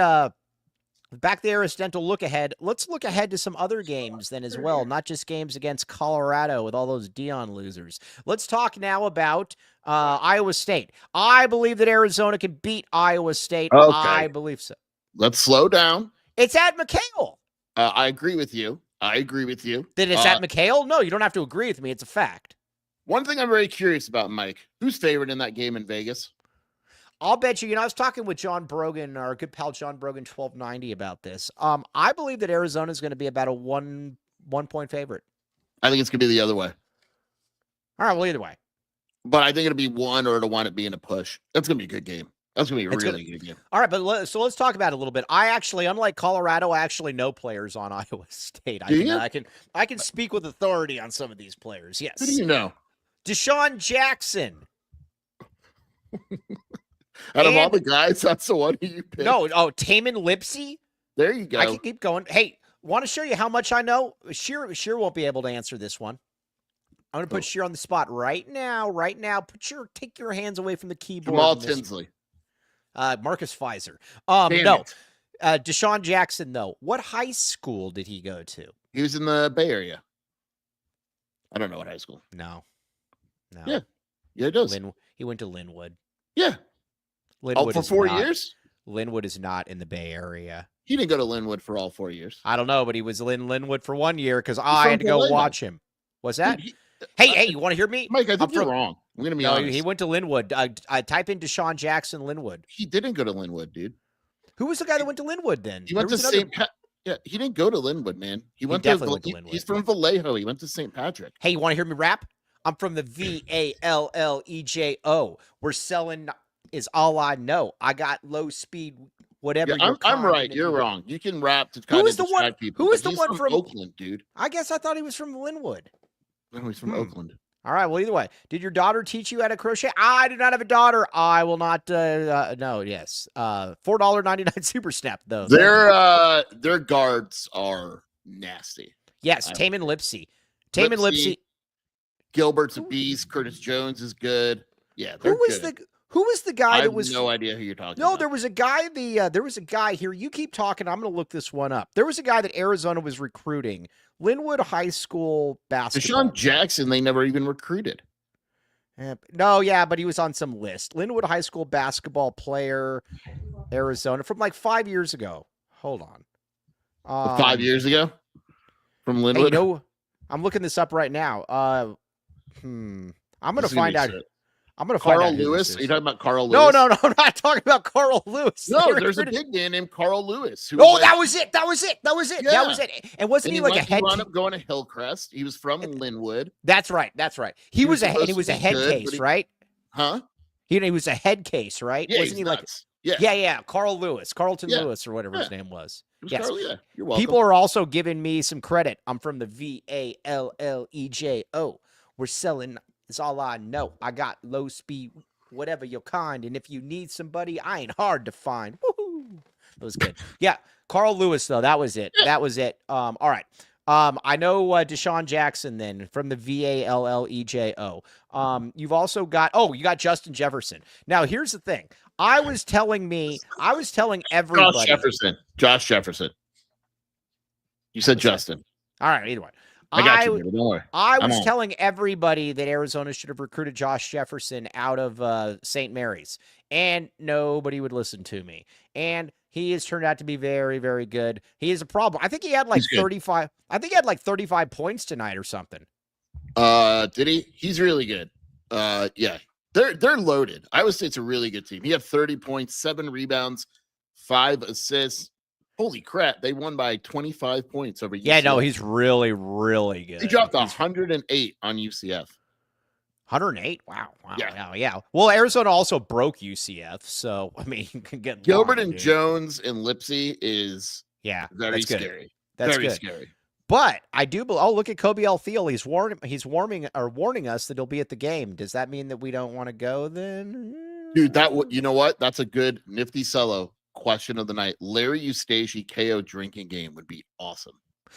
Aris Dental look ahead. Let's look ahead to some other games then as well, not just games against Colorado with all those Dion losers. Let's talk now about Iowa State. I believe that Arizona can beat Iowa State. Okay. I believe so. Let's slow down. It's at McHale. I agree with you. Then it's at McHale? No, you don't have to agree with me. It's a fact. One thing I'm very curious about, Mike. Who's favored in that game in Vegas? I'll bet you. I was talking with John Brogan, our good pal John Brogan, 1290 about this. I believe that Arizona is going to be about a one point favorite. I think it's gonna be the other way. All right, well, either way. But I think it'll be one or it'll wind up being a push. That's gonna be a good game. That's gonna be a It's really good game. All right, but let's talk about it a little bit. I actually, unlike Colorado, I actually know players on Iowa State. Do you? I can speak with authority on some of these players. Yes. Who do you know? Deshaun Jackson. Out of all the guys, that's the one who you picked. No, Taman Lipsey. There you go. I can keep going. Hey, want to show you how much I know? Sheer won't be able to answer this one. I'm going to put Sheer on the spot right now. Take your hands away from the keyboard. Jamal on this. Tinsley. Marcus Pfizer. Damn No. it. Deshaun Jackson, though. What high school did he go to? He was in the Bay Area. I don't know what high school. No. Yeah. Yeah, it does. He went to Linwood. Yeah. Linwood For is 4 not- years? Linwood is not in the Bay Area. He didn't go to Linwood for all 4 years. I don't know, but he was in Linwood for 1 year because I had to go Vallejo. watch him. What's that? Dude, Hey, you want to hear me? Mike, I think I'm you're from- wrong. I'm gonna be No, honest. he went to Linwood. I type in Deshaun Jackson Linwood. He didn't go to Linwood, dude. Who was the guy that went to Linwood then? He went to There was St. Yeah, he didn't go to Linwood, man. He definitely went to Linwood. He's from Vallejo. He went to St. Patrick. Hey, you want to hear me rap? I'm from the VALLEJO. We're selling is all I know. I got low speed, whatever. Yeah, you're I'm right. confident You're in. wrong. You can rap to kind is of the one- distract people. who is but the he's one from- Oakland, dude? I guess I thought he was from Linwood. No, he's from Hmm. Oakland. All right. Well, either way, did your daughter teach you how to crochet? I do not have a daughter. I will not. No. Yes. $4.99 super snap though. Their guards are nasty. Yes. I- Taman Lipsey. Taman Lipsey. Gilbert's a beast. Curtis Jones is good. Yeah, Who they're was good. Who was the guy I that have was? no idea who you're talking No, about. there was a guy. There was a guy here. You keep talking. I'm going to look this one up. There was a guy that Arizona was recruiting. Linwood High School basketball. Deshaun Jackson, they never even recruited. No, yeah, but he was on some list. Linwood High School basketball player, Arizona, from like 5 years ago. Hold on. 5 years ago from Hey, Linwood. I'm looking this up right now. I'm going to This is gonna find be out. sick. I'm gonna find Carl out who Lewis. this Are is. you talking about Carl No, Lewis? no, no. I'm not talking about Carl Lewis. No, They there's a recruited- big man named Carl Lewis. Who Oh, was that like- was it. That was it. That was it. That Yeah. was it. And wasn't and he like a head? He wound up going to Hillcrest. He was from Linwood. That's right. That's right. He was a supposed he was to a be head good, case, but he- right? Huh? He was a head case, right? Yeah, Wasn't he's he like? nuts. Yeah. Yeah. Carl Lewis, Carlton Yeah. Lewis, or whatever his Yeah. name was. It was Yes. Carl, yeah. You're welcome. People are also giving me some credit. I'm from the VALLEJO. We're selling. It's all I know. I got low speed, whatever your kind, and if you need somebody, I ain't hard to find. Woohoo! That was good. Yeah, Carl Lewis though. That was it. That was it. All right. I know Deshaun Jackson then from the VALLEJO. You've also got you got Justin Jefferson. Now here's the thing. I was telling everybody. Josh Jefferson. You said Justin. All right, either way. I got you, baby. Don't worry. I I'm was on. telling everybody that Arizona should have recruited Josh Jefferson out of St. Mary's, and nobody would listen to me. And he has turned out to be very, very good. He is a problem. I think he had like He's good. 35. I think he had like 35 points tonight or something. Did he? He's really good. Yeah. They're loaded. Iowa State's a really good team. He had 30 points, 7 rebounds, 5 assists. Holy crap. They won by 25 points over UCF. Yeah, no, he's really, really good. He dropped He's 108 on UCF. 108. Wow. Yeah. Yeah. Well, Arizona also broke UCF, so I mean, you can get Gilbert long, and dude. Jones and Lipsy is Yeah, very that's good. scary. That's very good. scary. But I do. Look at Kobe Altheel. He's warning us that he'll be at the game. Does that mean that we don't want to go then? Dude, you know what? That's a good nifty solo question of the night. Larry Eustace KO drinking game would be awesome.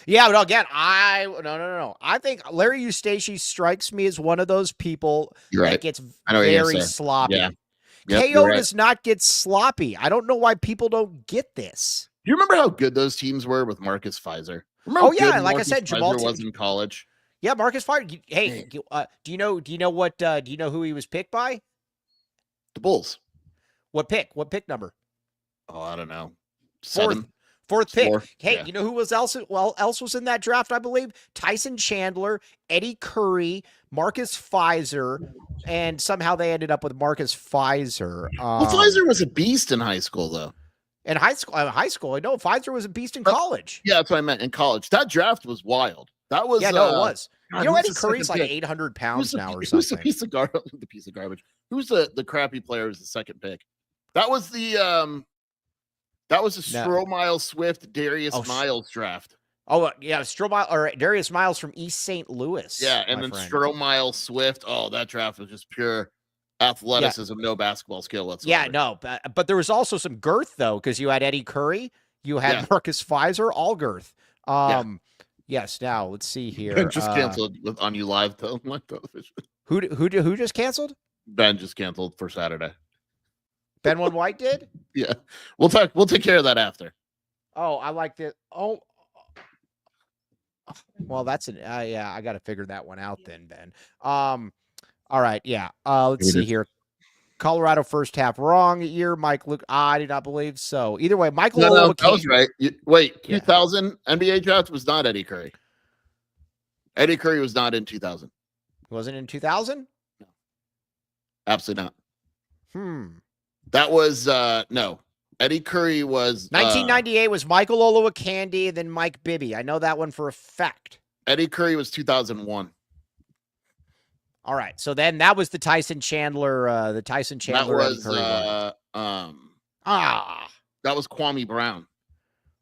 Yeah, but again, no. I think Larry Eustace strikes me as one of those people You're that right. gets I know what you're gonna very say. sloppy. Yeah. Yep, KO you're right. does not get sloppy. I don't know why people don't get this. Do you remember how good those teams were with Marcus Pfizer? Remember Oh, how yeah, good like I Marcus said, Jamal Pfizer was in college. Yeah, Marcus Fire. Hey, Man. do you know who he was picked by? The Bulls. What pick? What pick number? Oh, I don't know. Fourth pick. Four, Hey, yeah. you know who else was in that draft, I believe? Tyson Chandler, Eddie Curry, Marcus Pfizer, and somehow they ended up with Marcus Pfizer. Well, Pfizer was a beast in high school, though. In high school, I know Pfizer was a beast in college. Yeah, that's what I meant. In college, that draft was wild. That was Yeah, no, it was. God, You know, who's Eddie the Curry's second like pick? 800 pounds now or Who's the something. piece of garbage? The piece of garbage. Who's the crappy player? Who's the second pick? That was the Stromile Swift Darius Oh, Miles draft. Oh, yeah, Stromile or Darius Miles from East St. Louis. Yeah, and my then friend. Stromile Swift. Oh, that draft was just pure athleticism, no basketball skill whatsoever. Yeah, no, but there was also some girth though, because you had Eddie Curry, you had Marcus Pfizer, all girth. Yes. Now let's see here. Ben just canceled on you live live television. Who just canceled? Ben just canceled for Saturday. Ben One White did. Yeah, we'll talk. We'll take care of that after. Oh, I like it. Oh, well, that's an yeah. I got to figure that one out then, Ben. All right, yeah. Let's see here. Colorado first half wrong year. Mike Luke, I do not believe so. Either way, Michael. No, that was right. Wait, Yeah. 2000 NBA draft was not Eddie Curry. Eddie Curry was not in 2000. Wasn't in 2000. Absolutely not. That was no. Eddie Curry was 1998 was Michael Olowokandi, then Mike Bibby. I know that one for a fact. Eddie Curry was 2001. All right, so then that was the Tyson Chandler. That Eddie was Curry one. that was Kwame Brown.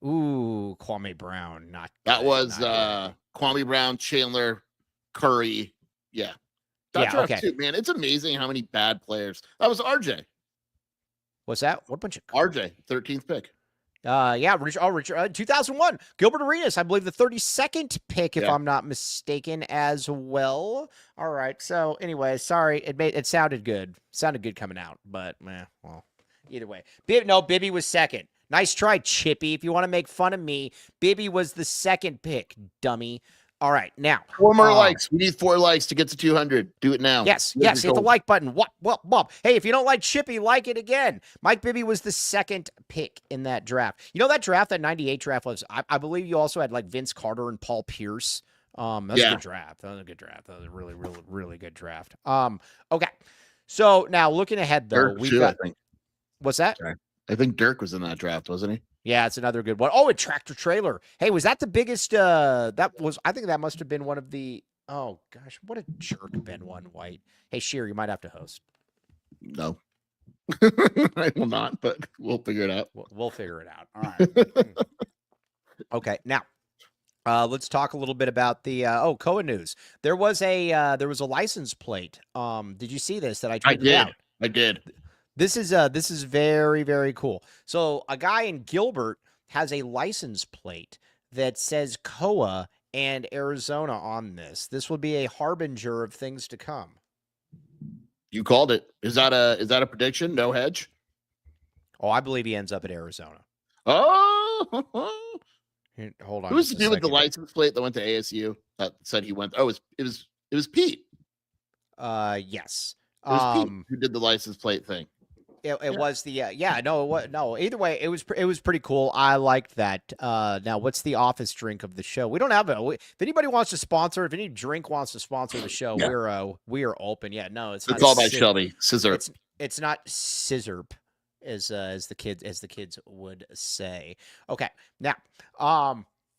Ooh, Kwame Brown. Not That good, was not good. Kwame Brown, Chandler, Curry. Yeah. That Yeah, draft okay. too, man. It's amazing how many bad players. That was RJ. What's that? What bunch of RJ, 13th pick. yeah, Richard, 2001. Gilbert Arenas, I believe the 32nd pick, if Yeah. I'm not mistaken, as well. All right. So anyway, sorry, it sounded good. Sounded good coming out, but well, either way. Bibby was second. Nice try, Chippy. If you want to make fun of me, Bibby was the second pick, dummy. All right, now 4 more likes. We need 4 likes to get to 200. Do it now. Yes, Here's hit your the goal. like button. What? Hey, if you don't like Chippy, like it again. Mike Bibby was the second pick in that draft. You know that draft, that 98 draft was, I believe you also had like Vince Carter and Paul Pierce. That's a good draft. That was a good draft. That was a really, really, really good draft. Okay. So now looking ahead, though, Dirk we've too, got I think. what's that? I think Dirk was in that draft, wasn't he? Yeah, it's another good one. Oh, a tractor trailer. Hey, was that the biggest? I think that must have been one of the. Oh gosh, what a jerk, Ben One White. Hey, Sheer, you might have to host. No. I will not, but we'll figure it out. We'll figure it out. All right. Okay, now let's talk a little bit about the Koa news. There was a license plate. Did you see this that I tweeted out? I did. This is very, very cool. So a guy in Gilbert has a license plate that says Koa and Arizona on this. This will be a harbinger of things to come. You called it. Is that a prediction? No hedge? Oh, I believe he ends up at Arizona. Oh, Here, hold on. who was the just a dude with the second. license plate that went to ASU that said he went? Oh, it was Pete. Yes. It was Pete who did the license plate thing. It was the no. Either way, it was pretty cool. I liked that. Now, what's the office drink of the show? We don't have it. If anybody wants to sponsor, if any drink wants to sponsor the show, Yeah. we are open. Yeah, no, it's It's not. all by Shelby. Scissor. It's not scissorp, as the kids would say. Okay, now,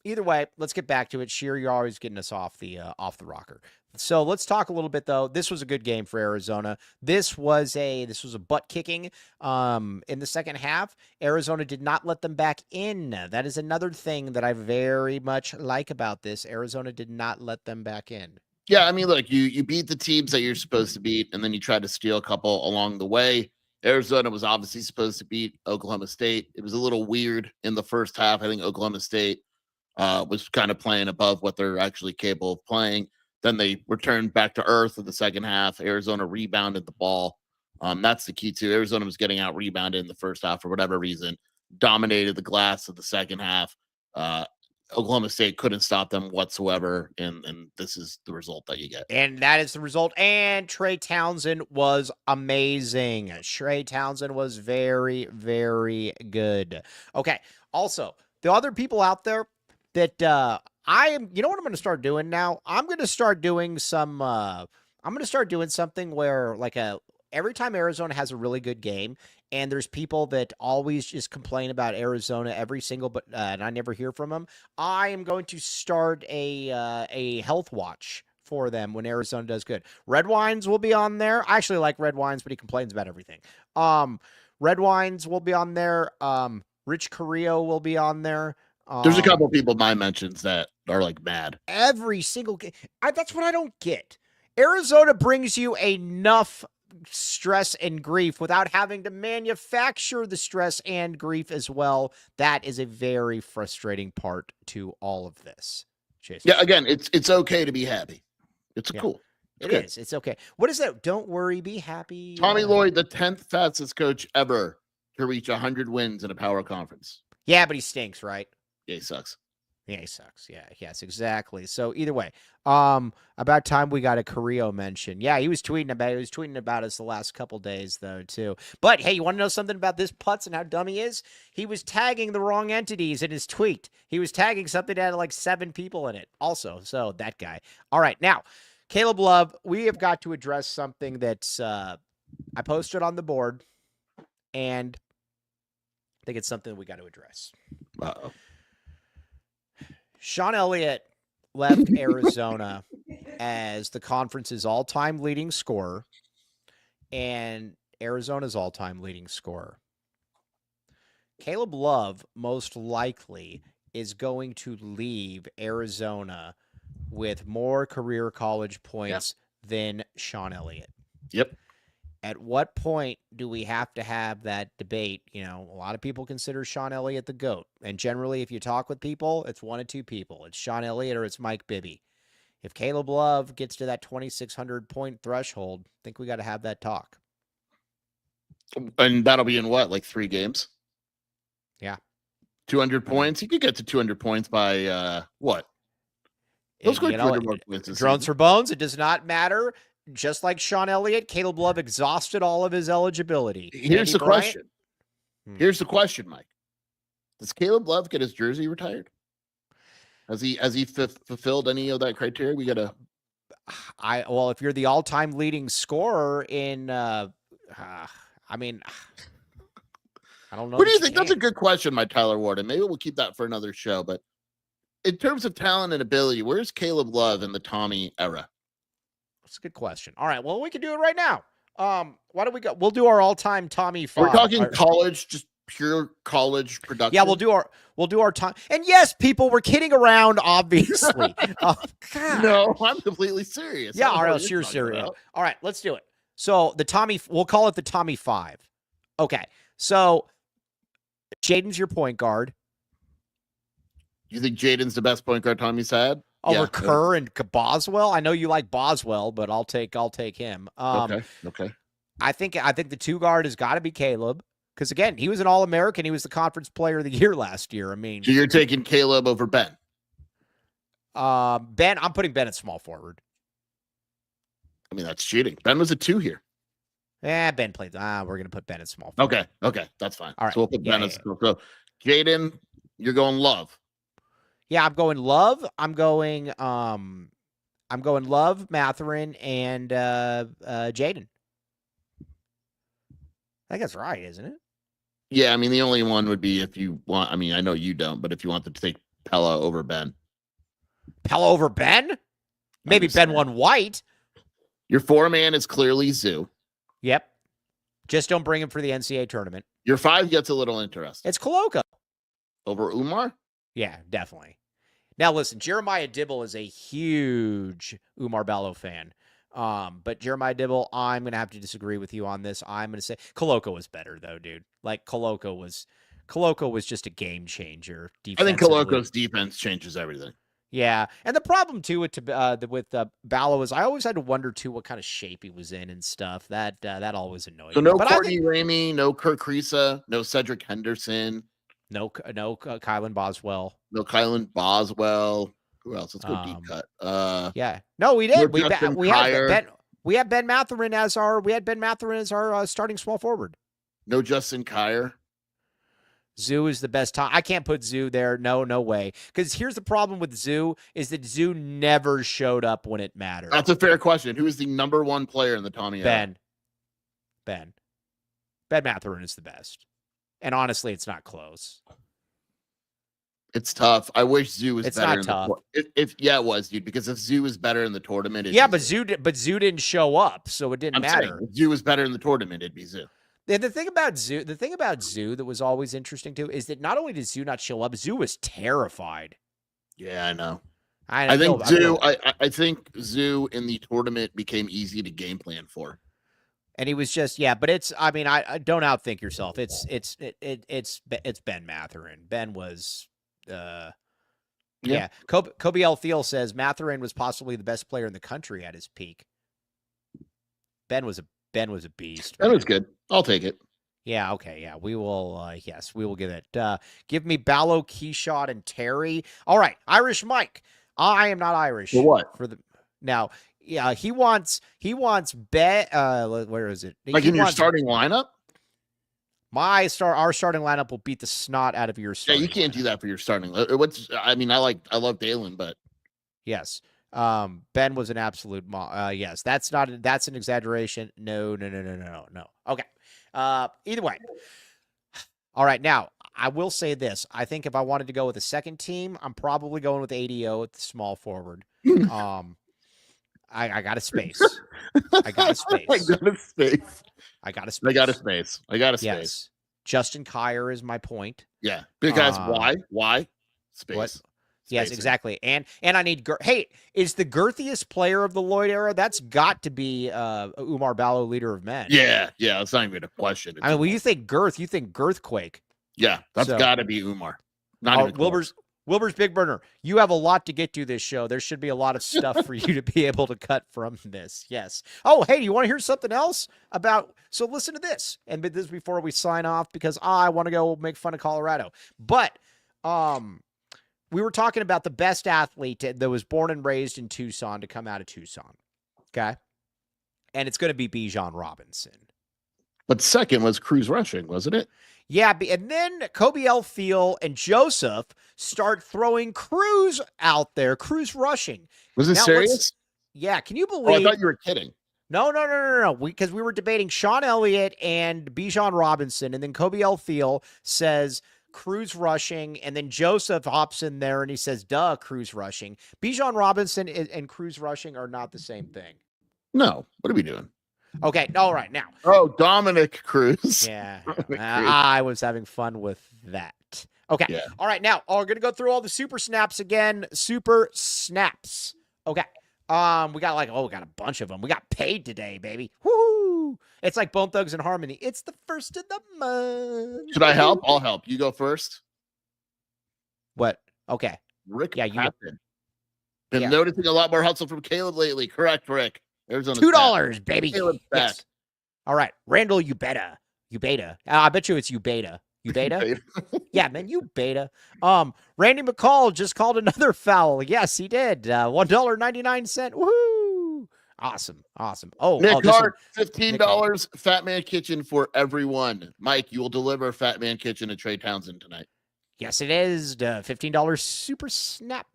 either way, let's get back to it. Sheer, you're always getting us off the rocker. So let's talk a little bit, though. This was a good game for Arizona. This was a butt kicking in the second half. Arizona did not let them back in. That is another thing that I very much like about this. Arizona did not let them back in. Yeah, I mean, look, you beat the teams that you're supposed to beat, and then you try to steal a couple along the way. Arizona was obviously supposed to beat Oklahoma State. It was a little weird in the first half. I think Oklahoma State was kind of playing above what they're actually capable of playing. Then they returned back to earth in the second half. Arizona rebounded the ball. That's the key too. Arizona was getting out rebounded in the first half for whatever reason, dominated the glass of the second half. Oklahoma State couldn't stop them whatsoever, and this is the result that you get. And that is the result. And Trey Townsend was amazing. Trey Townsend was very, very good. Okay. Also, the other people out there that you know what I'm going to start doing now? I'm going to start doing something where every time Arizona has a really good game, and there's people that always just complain about Arizona every single, and I never hear from them. I am going to start a health watch for them when Arizona does good. Red Wines will be on there. I actually like Red Wines, but he complains about everything. Red Wines will be on there. Rich Carrillo will be on there. There's a couple of people my mentions that are mad. Every single game. That's what I don't get. Arizona brings you enough stress and grief without having to manufacture the stress and grief as well. That is a very frustrating part to all of this. Jason. Yeah, again, it's okay to be happy. It's cool. It is. It's okay. What is that? Don't worry, be happy. Tommy Lloyd, the 10th fastest coach ever to reach 100 wins in a power conference. Yeah, but he stinks, right? Yeah, he sucks. Yeah, he sucks. Yeah, yes, exactly. So either way, about time we got a Carrillo mention. Yeah, he was tweeting about us the last couple days though too. But hey, you want to know something about this putz and how dumb he is? He was tagging the wrong entities in his tweet. He was tagging something that had 7 people in it. Also, so that guy. All right, now Caleb Love, we have got to address something that's I posted on the board, and I think it's something we got to address. Uh-oh. Sean Elliott left Arizona as the conference's all-time leading scorer and Arizona's all-time leading scorer. Caleb Love most likely is going to leave Arizona with more career college points than Sean Elliott. Yep. At what point do we have to have that debate? You know, a lot of people consider Sean Elliott the GOAT. And generally, if you talk with people, it's one of two people. It's Sean Elliott or it's Mike Bibby. If Caleb Love gets to that 2,600 point threshold, I think we got to have that talk. And that'll be in what, 3 games? Yeah. 200 points? You could get to 200 points by what? He'll score 200 more points this drones season. for bones, it does not matter. Just like Sean Elliott, Caleb Love exhausted all of his eligibility. Here's the Bryant? question. Here's the question, Mike. Does Caleb Love get his jersey retired? Has he fulfilled any of that criteria? We gotta. Well, if you're the all-time leading scorer in, I mean, I don't know. What do that you think? That's a can. good question, my Tyler Warden. Maybe we'll keep that for another show. But in terms of talent and ability, where's Caleb Love in the Tommy era? That's a good question. All right, well, we can do it right now. Why don't we go? We'll do our all-time Tommy 5. We're talking college, just pure college production. Yeah, we'll do our time. And yes, people, we're kidding around, obviously. God. No, I'm completely serious. Yeah, I don't all know right, what you're serious. talking about. All right, let's do it. So we'll call it the Tommy 5. Okay, so Jaden's your point guard. You think Jaden's the best point guard Tommy's had? Over Kerr and Boswell. I know you like Boswell, but I'll take him. Okay. I think the 2 guard has got to be Caleb, because again, he was an All-American. He was the Conference Player of the Year last year. I mean, So you're taking Caleb over Ben? Ben. I'm putting Ben at small forward. I mean, that's cheating. Ben was a 2 here. Ben played. We're gonna put Ben at small forward. Okay, that's fine. All right. So we'll put Ben Yeah. as so Jaden, you're going Love. Yeah, I'm going Love. I'm going Love, Mathurin, and Jaden. I think that's right, isn't it? Yeah, I mean, the only one would be if you want. I mean, I know you don't, but if you wanted to take Pella over Ben. Pella over Ben? Maybe Ben won White. Your 4-man is clearly Zoo. Yep. Just don't bring him for the NCAA tournament. Your 5 gets a little interesting. It's Koloko. Over Umar? Yeah, definitely. Now, listen, Jeremiah Dibble is a huge Umar Ballo fan. But Jeremiah Dibble, I'm going to have to disagree with you on this. I'm going to say Koloko was better, though, dude. Like, Koloko was just a game changer. I think Koloko's defense changes everything. Yeah, and the problem too with Ballo is I always had to wonder too what kind of shape he was in and stuff. That always annoyed So me. no But Courtney Ramey, no Kurt Kriisa, no Cedric Henderson, no Kylan Boswell, no Kylan Boswell. Who else? Let's go deep cut. Yeah, no, we did. No We had Ben Mathurin as our starting small forward. No Justin Kier. Zoo is the best time. I can't put Zoo there. No way. Because here's the problem with Zoo is that Zoo never showed up when it mattered. That's a fair question. Who is the number 1 player in the Tommy era? Ben Mathurin is the best. And honestly, it's not close. It's tough. I wish Zoo was It's better. not tough. It was, dude. Because if Zoo was better in the tournament, but Zoo didn't show up, so it didn't matter. If Zoo was better in the tournament, it'd be Zoo. And the thing about Zoo that was always interesting too is that not only did Zoo not show up, Zoo was terrified. Yeah, I know. I think Zoo in the tournament became easy to game plan for. And he was just but it's I don't outthink yourself. It's Ben Mathurin. Ben was Kobe L. Thiel says Mathurin was possibly the best player in the country at his peak. Ben was a beast. That was good. I'll take it. Yeah, okay, yeah. We will we will give it. Give me Ballo, Keyshot, and Terry. All right, Irish Mike. I am not Irish. For what? Now, yeah, he wants bet where is it? Like in your starting lineup? Our starting lineup will beat the snot out of your starting. Yeah, you can't do that for your starting. I love Dalen, but yes. Ben was an absolute yes, that's an exaggeration. No. Okay. Either way. All right, now I will say this. I think if I wanted to go with a second team, I'm probably going with ADO at the small forward. I got a space. I got a space. Yes. Justin Kier is my point. Yeah. Because why? Space. What? Yes, exactly. And I need hey, is the girthiest player of the Lloyd era? That's got to be Umar Ballo, leader of men. Yeah. It's not even a question. I mean, when you think girthquake. Yeah, that's got to be Umar. Not even Wilbur's Big Burner. You have a lot to get to this show. There should be a lot of stuff for you to be able to cut from this. Yes. Oh, hey, do you want to hear something else about? So listen to this, and this is before we sign off because I want to go make fun of Colorado. But we were talking about the best athlete that was born and raised in Tucson to come out of Tucson. Okay. And it's going to be Bijan Robinson. But second was Cruz rushing, wasn't it? Yeah. And then Kobe L. Thiel and Joseph start throwing Cruz out there, Cruz rushing. Was it serious? Yeah, can you Oh, I believe? thought you were kidding. No. Because we were debating Sean Elliott and Bijan Robinson, and then Kobe L. Thiel says cruise rushing, and then Joseph hops in there and he says, duh, cruise rushing. Bijan Robinson and cruise rushing are not the same thing. No. What are we doing? Okay, all right, now. Oh, Dominic Cruz. Yeah, Dominic Cruz. I was having fun with that. Okay, Yeah. all right, now, we're going to go through all the super snaps again. Super snaps. Okay. We got a bunch of them. We got paid today, baby. Woo! It's like Bone Thugs and Harmony. It's the first of the month. Should I help? I'll help. You go first. What? Okay. Rick Yeah, you go. Patton. Been Yeah. noticing a lot more hustle from Caleb lately. Correct, Rick. Arizona's $2, baby. Caleb's back. Yes. All right. Randall, you beta. I bet you it's you beta. You beta? Yeah, man, you beta. Randy McCall just called another foul. Yes, he did. $1.99. Woohoo! Awesome. Oh, Nick this Hart, one- $15 Fat Man Kitchen for everyone. Mike, you will deliver Fat Man Kitchen to Trey Townson tonight. Yes, it is. $15 super snap.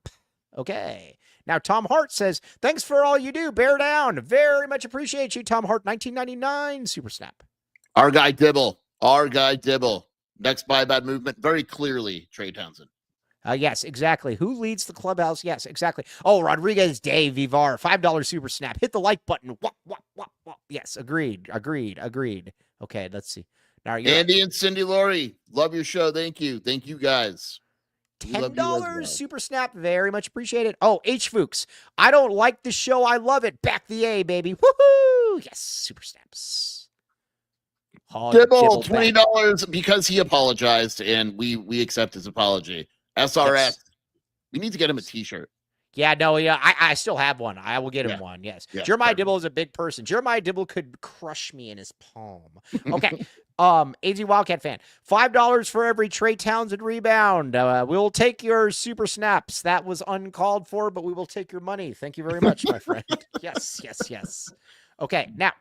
Okay. Now, Tom Hart says, thanks for all you do. Bear down. Very much appreciate you, Tom Hart. $19.99 super snap. Our guy Dibble. Next buyback movement, very clearly, Trey Townson. Yes, exactly. Who leads the clubhouse? Yes, exactly. Oh, Rodriguez Day Veesaar, $5 super snap. Hit the like button. Wop. Yes, agreed. Okay, let's see. Now, Andy and Cindy Laurie, love your show. Thank you, guys. We love you as $10 well. super snap. Very much appreciated. Oh, H Fuchs. I don't like the show. I love it. Back the A, baby. Woohoo! Yes, super snaps. Dibble, $20 because he apologized, and we accept his apology. SRS, Yes. we need to get him a T-shirt. Yeah, no, yeah, I still have one. I will get him one. Yes. Yeah, Jeremiah perfect. Dibble is a big person. Jeremiah Dibble could crush me in his palm. Okay. AZ Wildcat fan. $5 for every Trey Townson rebound. We will take your super snaps. That was uncalled for, but we will take your money. Thank you very much, my friend. Yes. Okay, now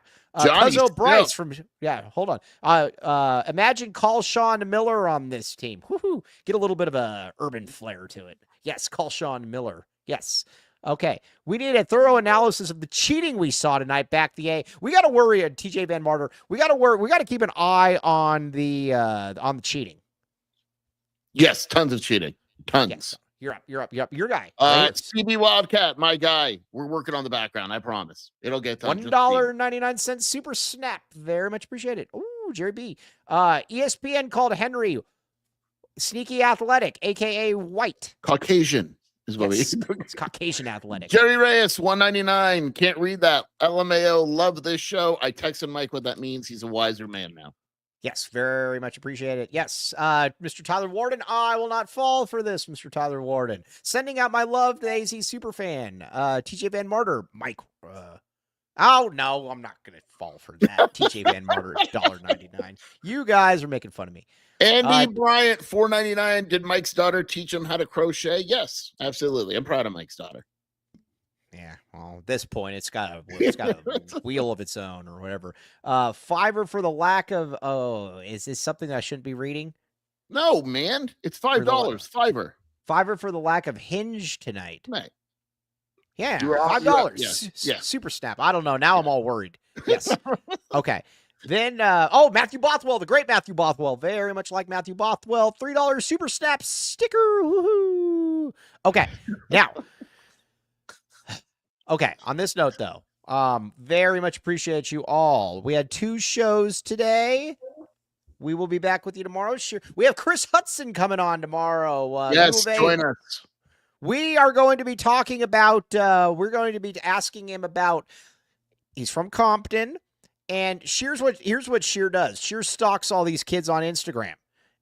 Johnny Cuzzo Bryce Still. hold on. Imagine call Sean Miller on this team. Woohoo! Get a little bit of a urban flair to it. Yes, call Sean Miller. Yes. Okay. We need a thorough analysis of the cheating we saw tonight. Back the A. We got to worry at TJ Van Martyr. We got to worry. We got to keep an eye on the cheating. Yes, tons of cheating. Tons. Yes. You're up. Your guy. CB Wildcat, my guy. We're working on the background. I promise. It'll get done. $1.99 super snap. Very much appreciated. Ooh, Jerry B. ESPN called Henri sneaky athletic, aka white. Caucasian is what Yes, we. it's Caucasian athletic. Jerry Reyes, $1.99. Can't read that. LMAO, love this show. I texted Mike what that means. He's a wiser man now. Yes, very much appreciated. Yes, Mr. Tyler Warden, I will not fall for this, Mr. Tyler Warden. Sending out my love to AZ Superfan. TJ Van Martyr, Mike. Oh, no, I'm not going to fall for that. TJ Van Martyr, $1.99. You guys are making fun of me. Andy Bryant, $4.99. Did Mike's daughter teach him how to crochet? Yes, absolutely. I'm proud of Mike's daughter. Yeah, well, at this point, it's got a wheel of its own or whatever. Fiverr for the lack of. Oh, is this something I shouldn't be reading? No, man, it's $5. Fiverr. Fiverr for the lack of hinge tonight. Right. Yeah, You're off- $5. yeah. Super snap. I don't know. Now I'm all worried. Yes. Okay. Then, Matthew Bothwell, the great Matthew Bothwell. Very much like Matthew Bothwell. $3 super snap sticker. Woohoo. Okay. Now. Okay. On this note, though, very much appreciate you all. We had 2 shows today. We will be back with you tomorrow. Sure. We have Chris Hudson coming on tomorrow. Yes, join us. We are going to be talking about, we're going to be asking him about, he's from Compton, and here's what Sheer does. Sheer stalks all these kids on Instagram.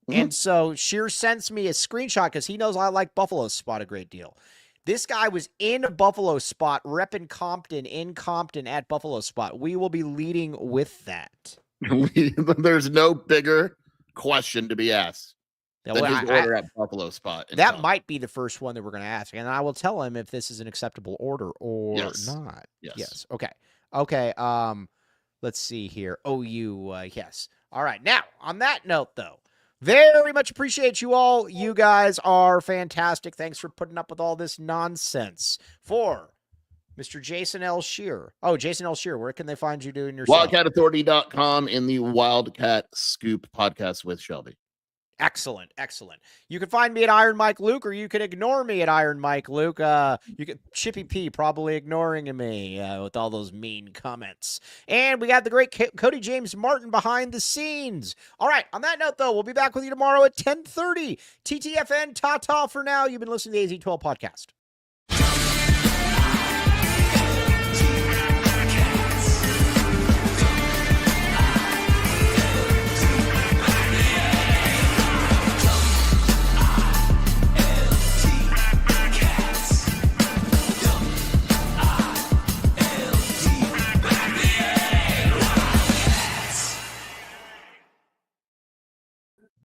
Mhm. And so Sheer sends me a screenshot because he knows I like Buffalo Spot a great deal. This guy was in a Buffalo Spot, repping Compton in Compton at Buffalo Spot. We will be leading with that. There's no bigger question to be asked Now, than well, his order at Buffalo Spot. in that Compton. might be the first one that we're going to ask, and I will tell him if this is an acceptable order or Yes. not. Yes. Okay. Let's see here. Yes. All right. Now, on that note, though, very much appreciate you all. You guys are fantastic. Thanks for putting up with all this nonsense. For Mr. Jason L. Shear. Oh, Jason L. Shear, where can they find you doing your show? WildcatAuthority.com in the Wildcat Scoop podcast with Shelby. Excellent, excellent. You can find me at Iron Mike Luke, or you can ignore me at Iron Mike Luke. You can Chippy P probably ignoring me with all those mean comments. And we got the great Cody James Martin behind the scenes. All right, on that note, though, we'll be back with you tomorrow at 10:30. TTFN, ta-ta for now. You've been listening to the AZ12 podcast.